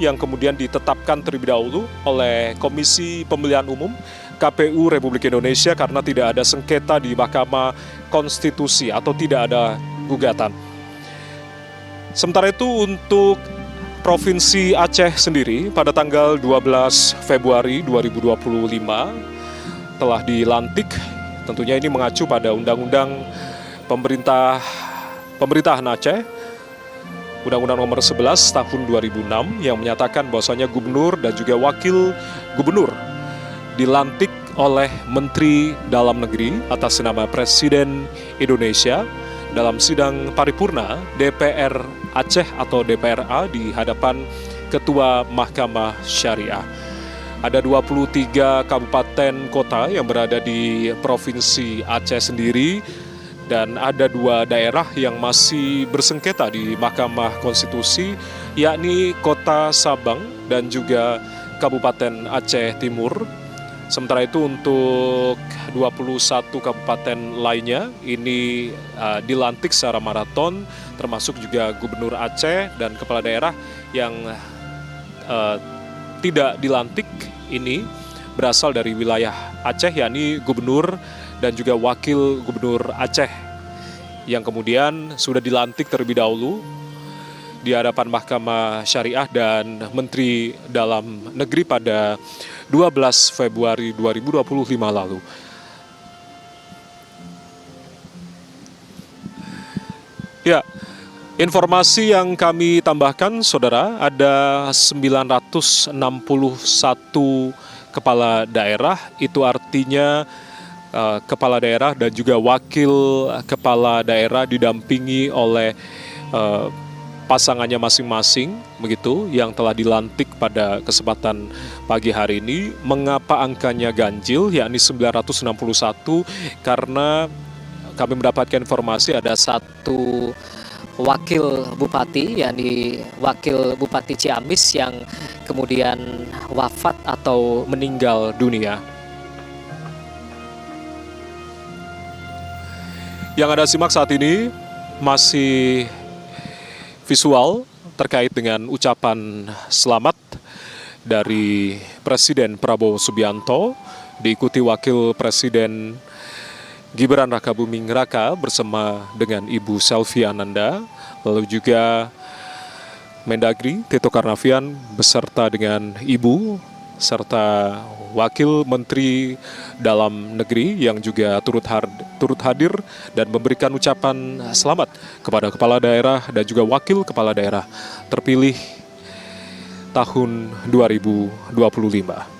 yang kemudian ditetapkan terlebih dahulu oleh Komisi Pemilihan Umum KPU Republik Indonesia karena tidak ada sengketa di Mahkamah Konstitusi atau tidak ada gugatan. Sementara itu untuk Provinsi Aceh sendiri pada tanggal 12 Februari 2025 telah dilantik, tentunya ini mengacu pada Undang-Undang Pemerintahan Aceh, Undang-Undang Nomor 11 Tahun 2006 yang menyatakan bahwasanya gubernur dan juga wakil gubernur dilantik oleh Menteri Dalam Negeri atas nama Presiden Indonesia dalam sidang paripurna DPR Aceh atau DPRA di hadapan Ketua Mahkamah Syariah. Ada 23 kabupaten kota yang berada di Provinsi Aceh sendiri, dan ada 2 daerah yang masih bersengketa di Mahkamah Konstitusi, yakni Kota Sabang dan juga Kabupaten Aceh Timur. Sementara itu untuk 21 kabupaten lainnya ini dilantik secara maraton, termasuk juga Gubernur Aceh dan Kepala Daerah yang tidak dilantik ini berasal dari wilayah Aceh, yakni Gubernur dan juga Wakil Gubernur Aceh yang kemudian sudah dilantik terlebih dahulu di hadapan Mahkamah Syariah dan Menteri Dalam Negeri pada 12 Februari 2025 lalu. Ya, informasi yang kami tambahkan, saudara, ada 961 kepala daerah, itu artinya kepala daerah dan juga wakil kepala daerah didampingi oleh pasangannya masing-masing begitu yang telah dilantik pada kesempatan pagi hari ini. Mengapa angkanya ganjil yakni 961? Karena kami mendapatkan informasi ada satu wakil bupati, yakni wakil Bupati Ciamis yang kemudian wafat atau meninggal dunia. Yang Anda simak saat ini masih visual terkait dengan ucapan selamat dari Presiden Prabowo Subianto, diikuti Wakil Presiden Gibran Rakabuming Raka bersama dengan Ibu Selvi Ananda, lalu juga Mendagri Tito Karnavian beserta dengan Ibu, serta Wakil Menteri Dalam Negeri yang juga turut hadir dan memberikan ucapan selamat kepada kepala daerah dan juga wakil kepala daerah terpilih tahun 2025.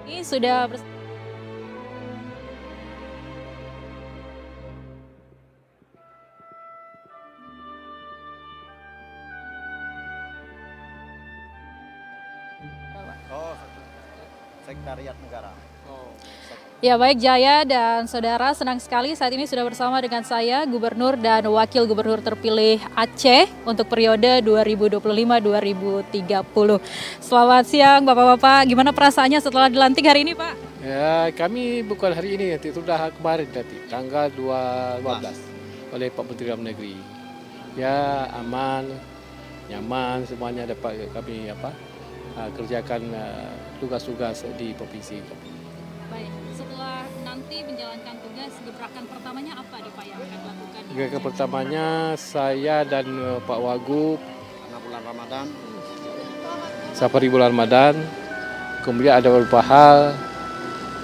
Ini sudah Sekretariat Negara. Ya baik Jaya dan saudara, senang sekali saat ini sudah bersama dengan saya Gubernur dan Wakil Gubernur terpilih Aceh untuk periode 2025-2030. Selamat siang Bapak-Bapak, gimana perasaannya setelah dilantik hari ini Pak? Ya kami bukan hari ini, nanti sudah kemarin nanti tanggal 12 oleh Pak Menteri Dalam Negeri. Ya aman, nyaman semuanya dapat kami kerjakan tugas-tugas di provinsi kami. Baik, setelah nanti menjalankan tugas, gebrakan pertamanya apa nih Pak yang akan dilakukan? Gebrakan pertamanya saya dan Pak Wagub Karena bulan Ramadan. safari bulan Ramadan, kemudian ada beberapa hal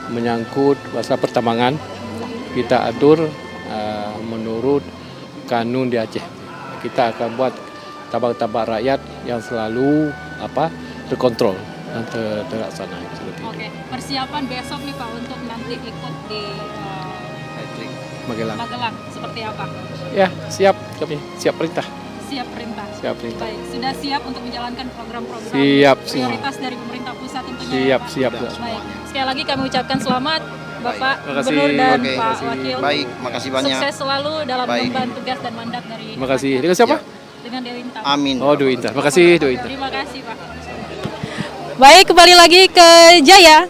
menyangkut masalah pertambangan kita atur menurut kanun di Aceh. Kita akan buat tambang-tambang rakyat yang selalu terkontrol dan terlaksana. Oke, persiapan besok nih Pak untuk nanti ikut di Magelang. seperti apa? Ya, siap kami, siap perintah. Siap perintah. Siap perintah. Baik, sudah siap untuk menjalankan program-program Siap semua. prioritas dari pemerintah pusat tentunya. Siap, ya, Pak? siap. Baik, sekali lagi kami ucapkan selamat Bapak Makasih. Gubernur dan Oke. Pak Makasih. Wakil. Baik, makasih banyak. Sukses selalu dalam Baik. mengemban tugas dan mandat dari Terima kasih. Dengan siapa? dengan Dewi Intan. Amin. Oh, Dewi Intan. Terima kasih, Dewi Intan. Terima kasih Pak. Baik, kembali lagi ke Jaya.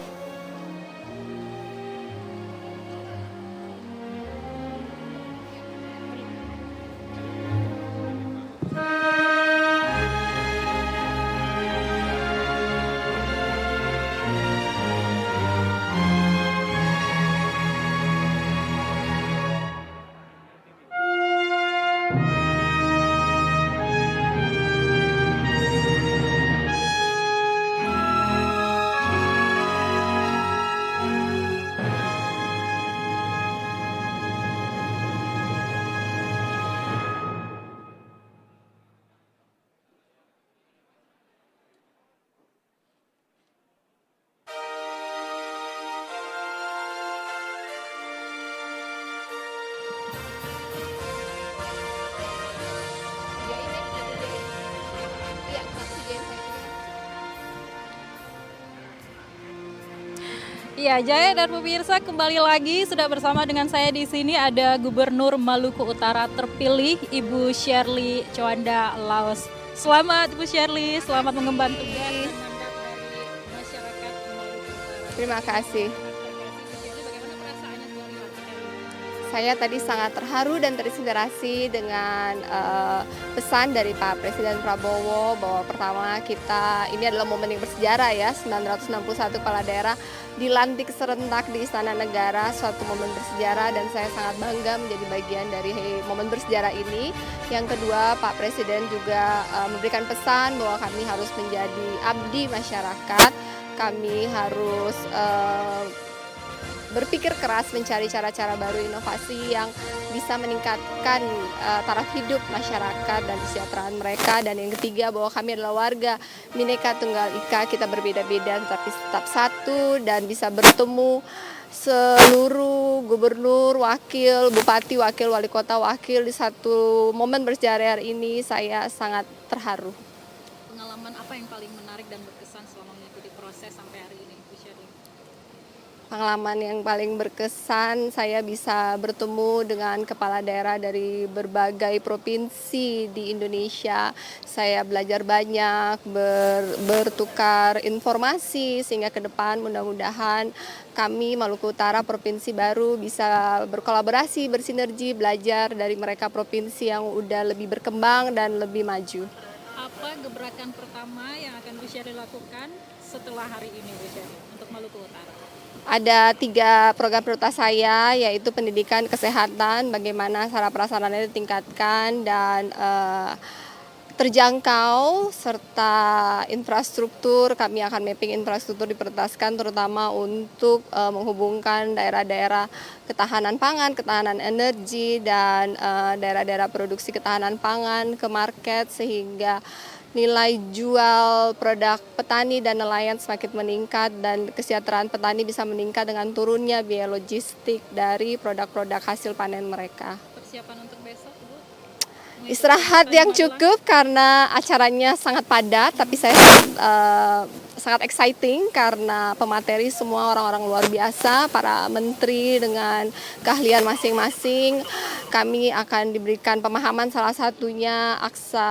Iya, Jaya dan pemirsa, kembali lagi sudah bersama dengan saya di sini ada Gubernur Maluku Utara terpilih Ibu Shirley Chowanda Laos. Selamat Ibu Shirley, selamat mengemban tugas dan mandat dari masyarakat Maluku Utara. Terima kasih. Bagaimana perasaannya setelah dilantik hari ini? Saya tadi sangat terharu dan terinspirasi dengan pesan dari Pak Presiden Prabowo bahwa pertama kita ini adalah momen yang bersejarah ya, 961 kepala daerah dilantik serentak di Istana Negara, suatu momen bersejarah dan saya sangat bangga menjadi bagian dari momen bersejarah ini. Yang kedua, Pak Presiden juga memberikan pesan bahwa kami harus menjadi abdi masyarakat, kami harus berpikir keras mencari cara-cara baru inovasi yang bisa meningkatkan taraf hidup masyarakat dan kesejahteraan mereka. Dan yang ketiga, bahwa kami adalah warga Bhinneka Tunggal Ika, kita berbeda-beda tetapi tetap satu dan bisa bertemu seluruh gubernur, wakil, bupati, wakil, wali kota, wakil di satu momen bersejarah ini. Saya sangat terharu. Pengalaman apa yang paling menarik dan berkesan selama mengikuti proses sampai hari ini, Bu Sherly? Pengalaman yang paling berkesan, saya bisa bertemu dengan kepala daerah dari berbagai provinsi di Indonesia. Saya belajar banyak, bertukar informasi, sehingga ke depan mudah-mudahan kami Maluku Utara provinsi baru bisa berkolaborasi, bersinergi, belajar dari mereka provinsi yang udah lebih berkembang dan lebih maju. Apa gebrakan pertama yang akan Bu Sherly lakukan setelah hari ini, Bu Sherly, untuk Maluku Utara? Ada 3 program prioritas saya, yaitu pendidikan, kesehatan, bagaimana sarana prasarananya ditingkatkan dan terjangkau, serta infrastruktur. Kami akan mapping infrastruktur diprioritaskan terutama untuk menghubungkan daerah-daerah ketahanan pangan, ketahanan energi, dan daerah-daerah produksi ketahanan pangan ke market, sehingga nilai jual produk petani dan nelayan semakin meningkat dan kesejahteraan petani bisa meningkat dengan turunnya biaya logistik dari produk-produk hasil panen mereka. Persiapan untuk besok, Bu? Istirahat yang cukup karena acaranya sangat padat, tapi saya sangat exciting karena pemateri semua orang-orang luar biasa, para menteri dengan keahlian masing-masing. Kami akan diberikan pemahaman, salah satunya aksa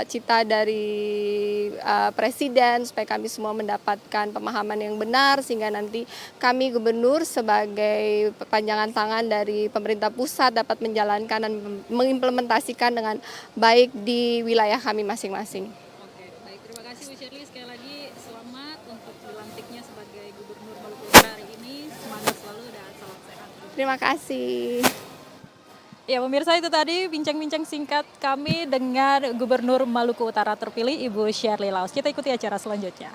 cita dari Presiden, supaya kami semua mendapatkan pemahaman yang benar, sehingga nanti kami gubernur sebagai perpanjangan tangan dari pemerintah pusat dapat menjalankan dan mengimplementasikan dengan baik di wilayah kami masing-masing. Oke, baik. Terima kasih Bu Sherly. Sekali lagi selamat untuk dilantiknya sebagai Gubernur Maluku Utara hari ini. Semangat selalu dan salam sehat. Terima kasih. Ya pemirsa, itu tadi bincang-bincang singkat kami dengan Gubernur Maluku Utara terpilih Ibu Sherly Laos. Kita ikuti acara selanjutnya.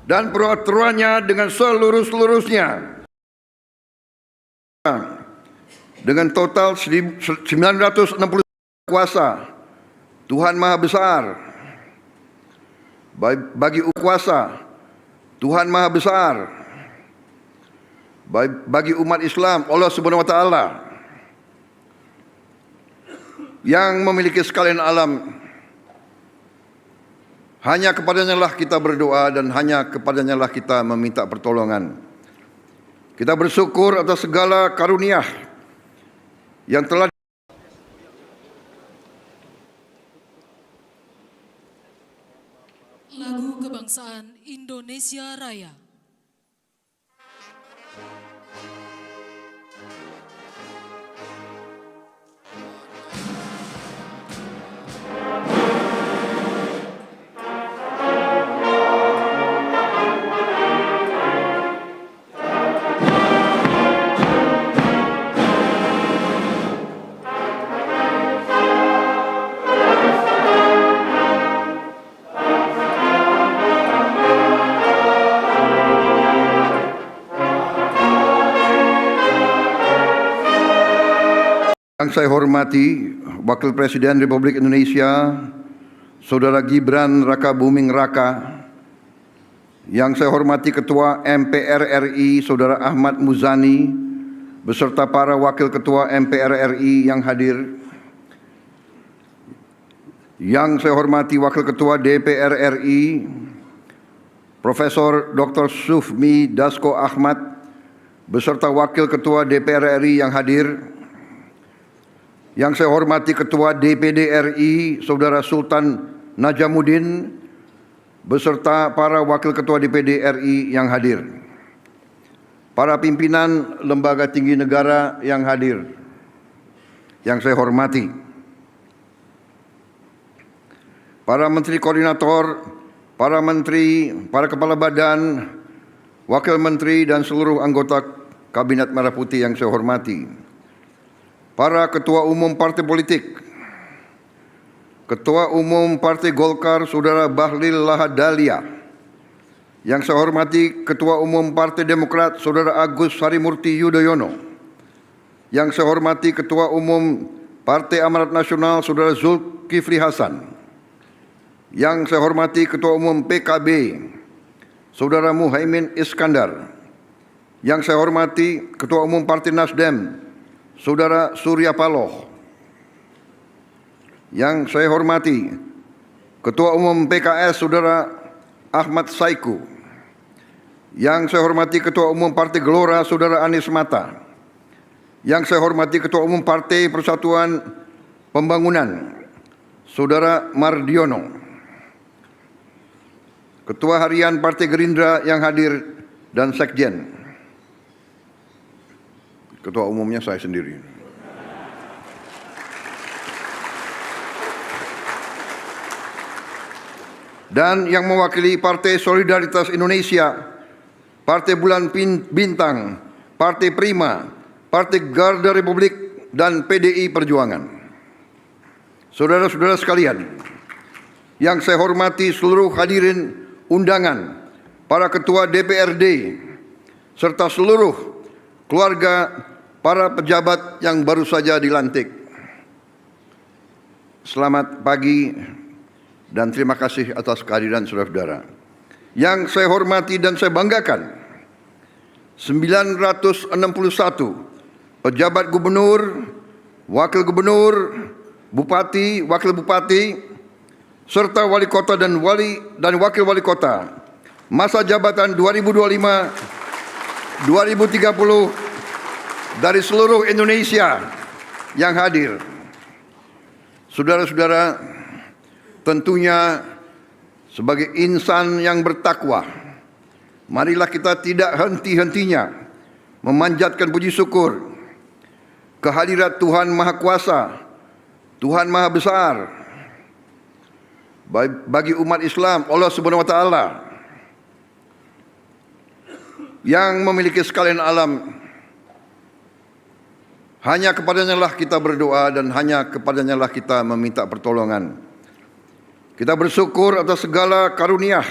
dan peraturannya dengan seluruh-seluruhnya. Dengan total 960 kuasa, Tuhan Maha Besar. Bagi kuasa, Tuhan Maha Besar. Bagi umat Islam, Allah Subhanahu wa Ta'ala yang memiliki sekalian alam. Hanya kepadanya lah kita berdoa dan hanya kepadanya lah kita meminta pertolongan. Kita bersyukur atas segala karunia yang telah Lagu Kebangsaan Indonesia Raya. Yang saya hormati Wakil Presiden Republik Indonesia Saudara Gibran Raka Buming Raka, yang saya hormati Ketua MPR RI Saudara Ahmad Muzani beserta para Wakil Ketua MPR RI yang hadir, yang saya hormati Wakil Ketua DPR RI Profesor Dr. Sufmi Dasko Ahmad beserta Wakil Ketua DPR RI yang hadir, yang saya hormati Ketua DPD RI Saudara Sultan Najamuddin beserta para Wakil Ketua DPD RI yang hadir, para pimpinan lembaga tinggi negara yang hadir, yang saya hormati, para menteri koordinator, para menteri, para kepala badan, wakil menteri dan seluruh anggota Kabinet Merah Putih yang saya hormati, para ketua umum partai politik, Ketua Umum Partai Golkar Saudara Bahlil Lahadalia, yang saya hormati Ketua Umum Partai Demokrat Saudara Agus Harimurti Yudhoyono, yang saya hormati Ketua Umum Partai Amanat Nasional Saudara Zulkifli Hasan, yang saya hormati Ketua Umum PKB Saudara Muhaimin Iskandar, yang saya hormati Ketua Umum Partai Nasdem Saudara Surya Paloh, yang saya hormati Ketua Umum PKS Saudara Ahmad Saiku, yang saya hormati Ketua Umum Partai Gelora Saudara Anies Mata, yang saya hormati Ketua Umum Partai Persatuan Pembangunan Saudara Mardiono, Ketua Harian Partai Gerindra yang hadir dan Sekjen. Ketua umumnya saya sendiri. Dan yang mewakili Partai Solidaritas Indonesia, Partai Bulan Bintang, Partai Prima, Partai Garda Republik, dan PDI Perjuangan. Saudara-saudara sekalian, yang saya hormati seluruh hadirin undangan, para ketua DPRD, serta seluruh keluarga para pejabat yang baru saja dilantik. Selamat pagi dan terima kasih atas kehadiran saudara-saudara. Yang saya hormati dan saya banggakan, 961 pejabat gubernur, wakil gubernur, bupati, wakil bupati, serta wali kota dan wakil wali kota masa jabatan 2025-2030 dari seluruh Indonesia yang hadir. Saudara-saudara, tentunya sebagai insan yang bertakwa, marilah kita tidak henti-hentinya memanjatkan puji syukur kehadirat Tuhan Maha Kuasa, Tuhan Maha Besar, bagi umat Islam, Allah Subhanahu wa Ta'ala yang memiliki sekalian alam. Hanya kepadanya lah kita berdoa dan hanya kepadanya lah kita meminta pertolongan. Kita bersyukur atas segala karunia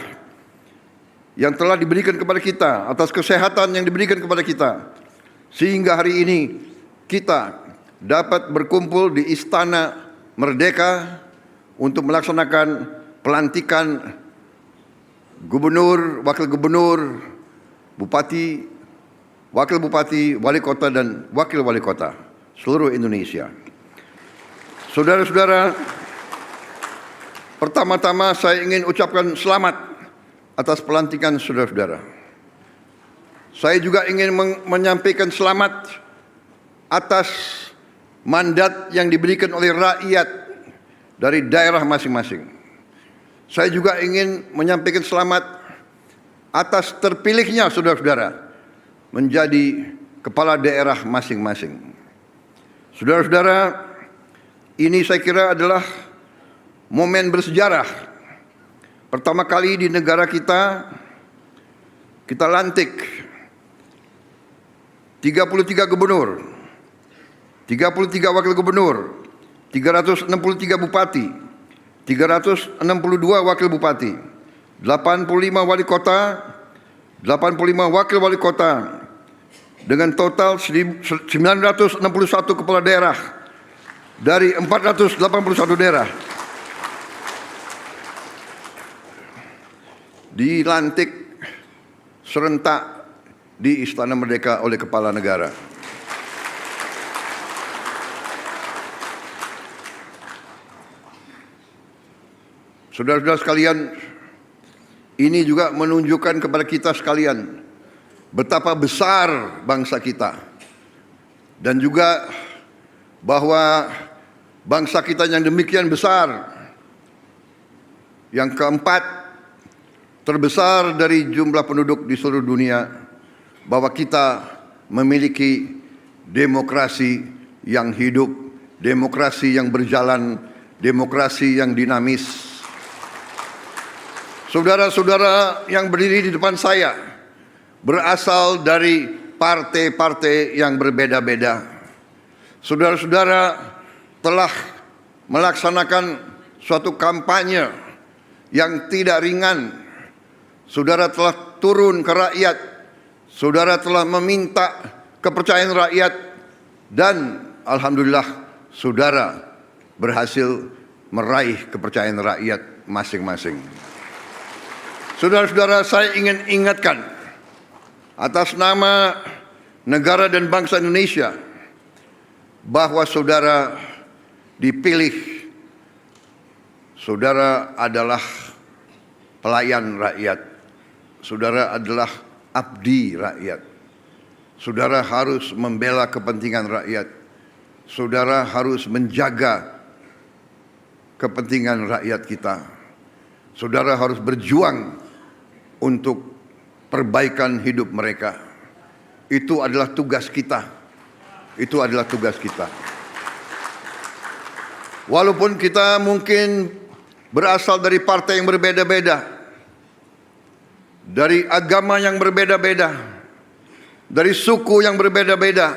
yang telah diberikan kepada kita, atas kesehatan yang diberikan kepada kita, sehingga hari ini kita dapat berkumpul di Istana Merdeka untuk melaksanakan pelantikan gubernur, wakil gubernur, bupati, wakil bupati, wali kota, dan wakil wali kota seluruh Indonesia. Saudara-saudara, pertama-tama saya ingin ucapkan selamat atas pelantikan saudara-saudara. Saya juga ingin menyampaikan selamat atas mandat yang diberikan oleh rakyat dari daerah masing-masing. Saya juga ingin menyampaikan selamat atas terpilihnya saudara-saudara menjadi kepala daerah masing-masing. Saudara-saudara, ini saya kira adalah momen bersejarah. Pertama kali di negara kita lantik 33 gubernur, 33 wakil gubernur, 363 bupati, 362 wakil bupati, 85 wali kota, 85 wakil wali kota, dengan total 961 kepala daerah dari 481 daerah dilantik serentak di Istana Merdeka oleh Kepala Negara. Saudara-saudara sekalian, ini juga menunjukkan kepada kita sekalian betapa besar bangsa kita, dan juga bahwa bangsa kita yang demikian besar, yang keempat terbesar dari jumlah penduduk di seluruh dunia, bahwa kita memiliki demokrasi yang hidup, demokrasi yang berjalan, demokrasi yang dinamis. Saudara-saudara yang berdiri di depan saya berasal dari partai-partai yang berbeda-beda. Saudara-saudara telah melaksanakan suatu kampanye yang tidak ringan. Saudara telah turun ke rakyat. Saudara telah meminta kepercayaan rakyat. Dan alhamdulillah saudara berhasil meraih kepercayaan rakyat masing-masing. Saudara-saudara, saya ingin ingatkan atas nama negara dan bangsa Indonesia bahwa saudara dipilih. Saudara adalah pelayan rakyat. Saudara adalah abdi rakyat. Saudara harus membela kepentingan rakyat. Saudara harus menjaga kepentingan rakyat kita. Saudara harus berjuang untuk perbaikan hidup mereka. Itu adalah tugas kita. Itu adalah tugas kita. Walaupun kita mungkin berasal dari partai yang berbeda-beda, dari agama yang berbeda-beda, dari suku yang berbeda-beda,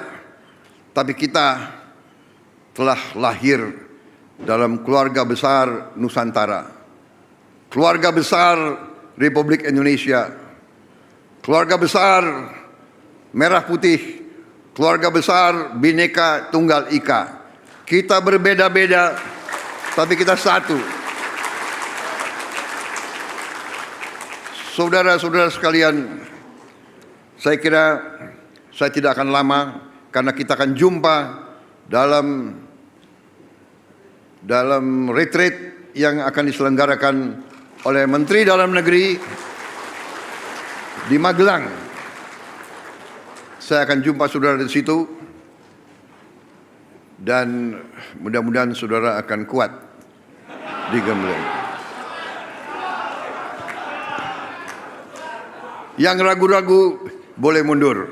tapi kita telah lahir dalam keluarga besar Nusantara, keluarga besar Republik Indonesia, keluarga besar Merah Putih, keluarga besar Bhinneka Tunggal Ika. Kita berbeda-beda, tapi kita satu. Saudara-saudara sekalian, saya kira saya tidak akan lama karena kita akan jumpa dalam retreat yang akan diselenggarakan oleh Menteri Dalam Negeri di Magelang. Saya akan jumpa saudara di situ dan mudah-mudahan saudara akan kuat di Gembleng. Yang ragu-ragu boleh mundur.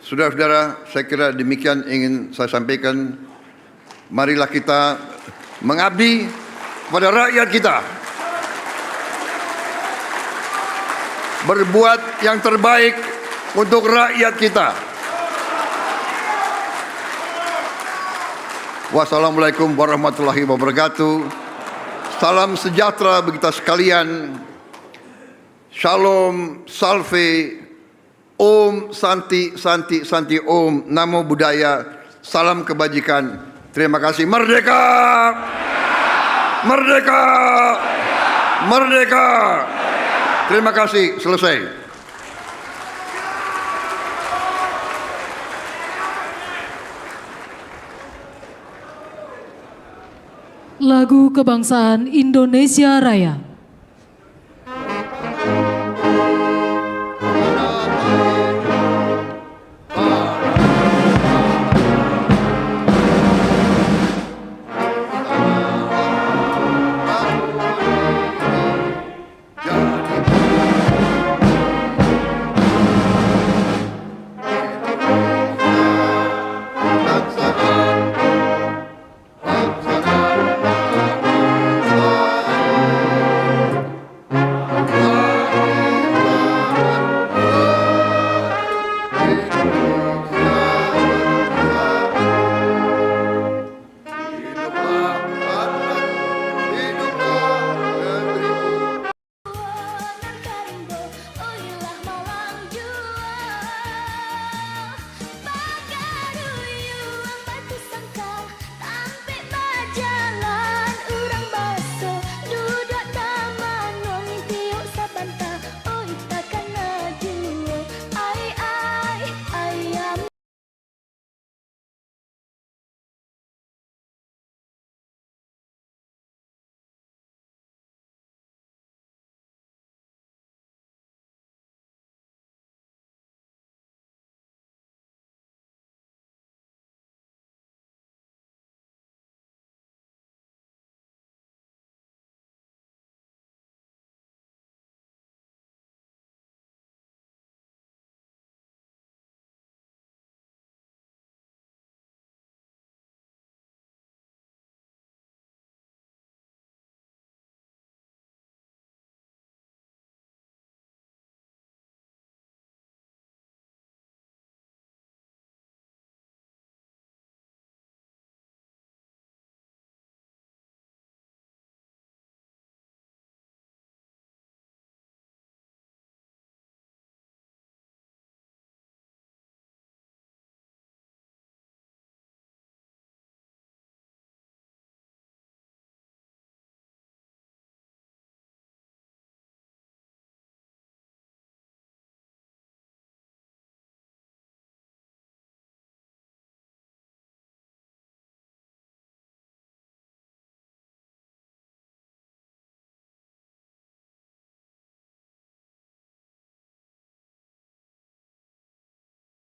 Saudara-saudara, saya kira demikian ingin saya sampaikan. Marilah kita mengabdi kepada rakyat kita. Berbuat yang terbaik untuk rakyat kita. Wassalamualaikum warahmatullahi wabarakatuh. Salam sejahtera bagi kita sekalian. Shalom, salve, Om, Santi, Santi, Santi, Om, Namo Buddhaya, salam kebajikan. Terima kasih. Merdeka! Merdeka! Merdeka! Terima kasih. Selesai. Lagu Kebangsaan Indonesia Raya.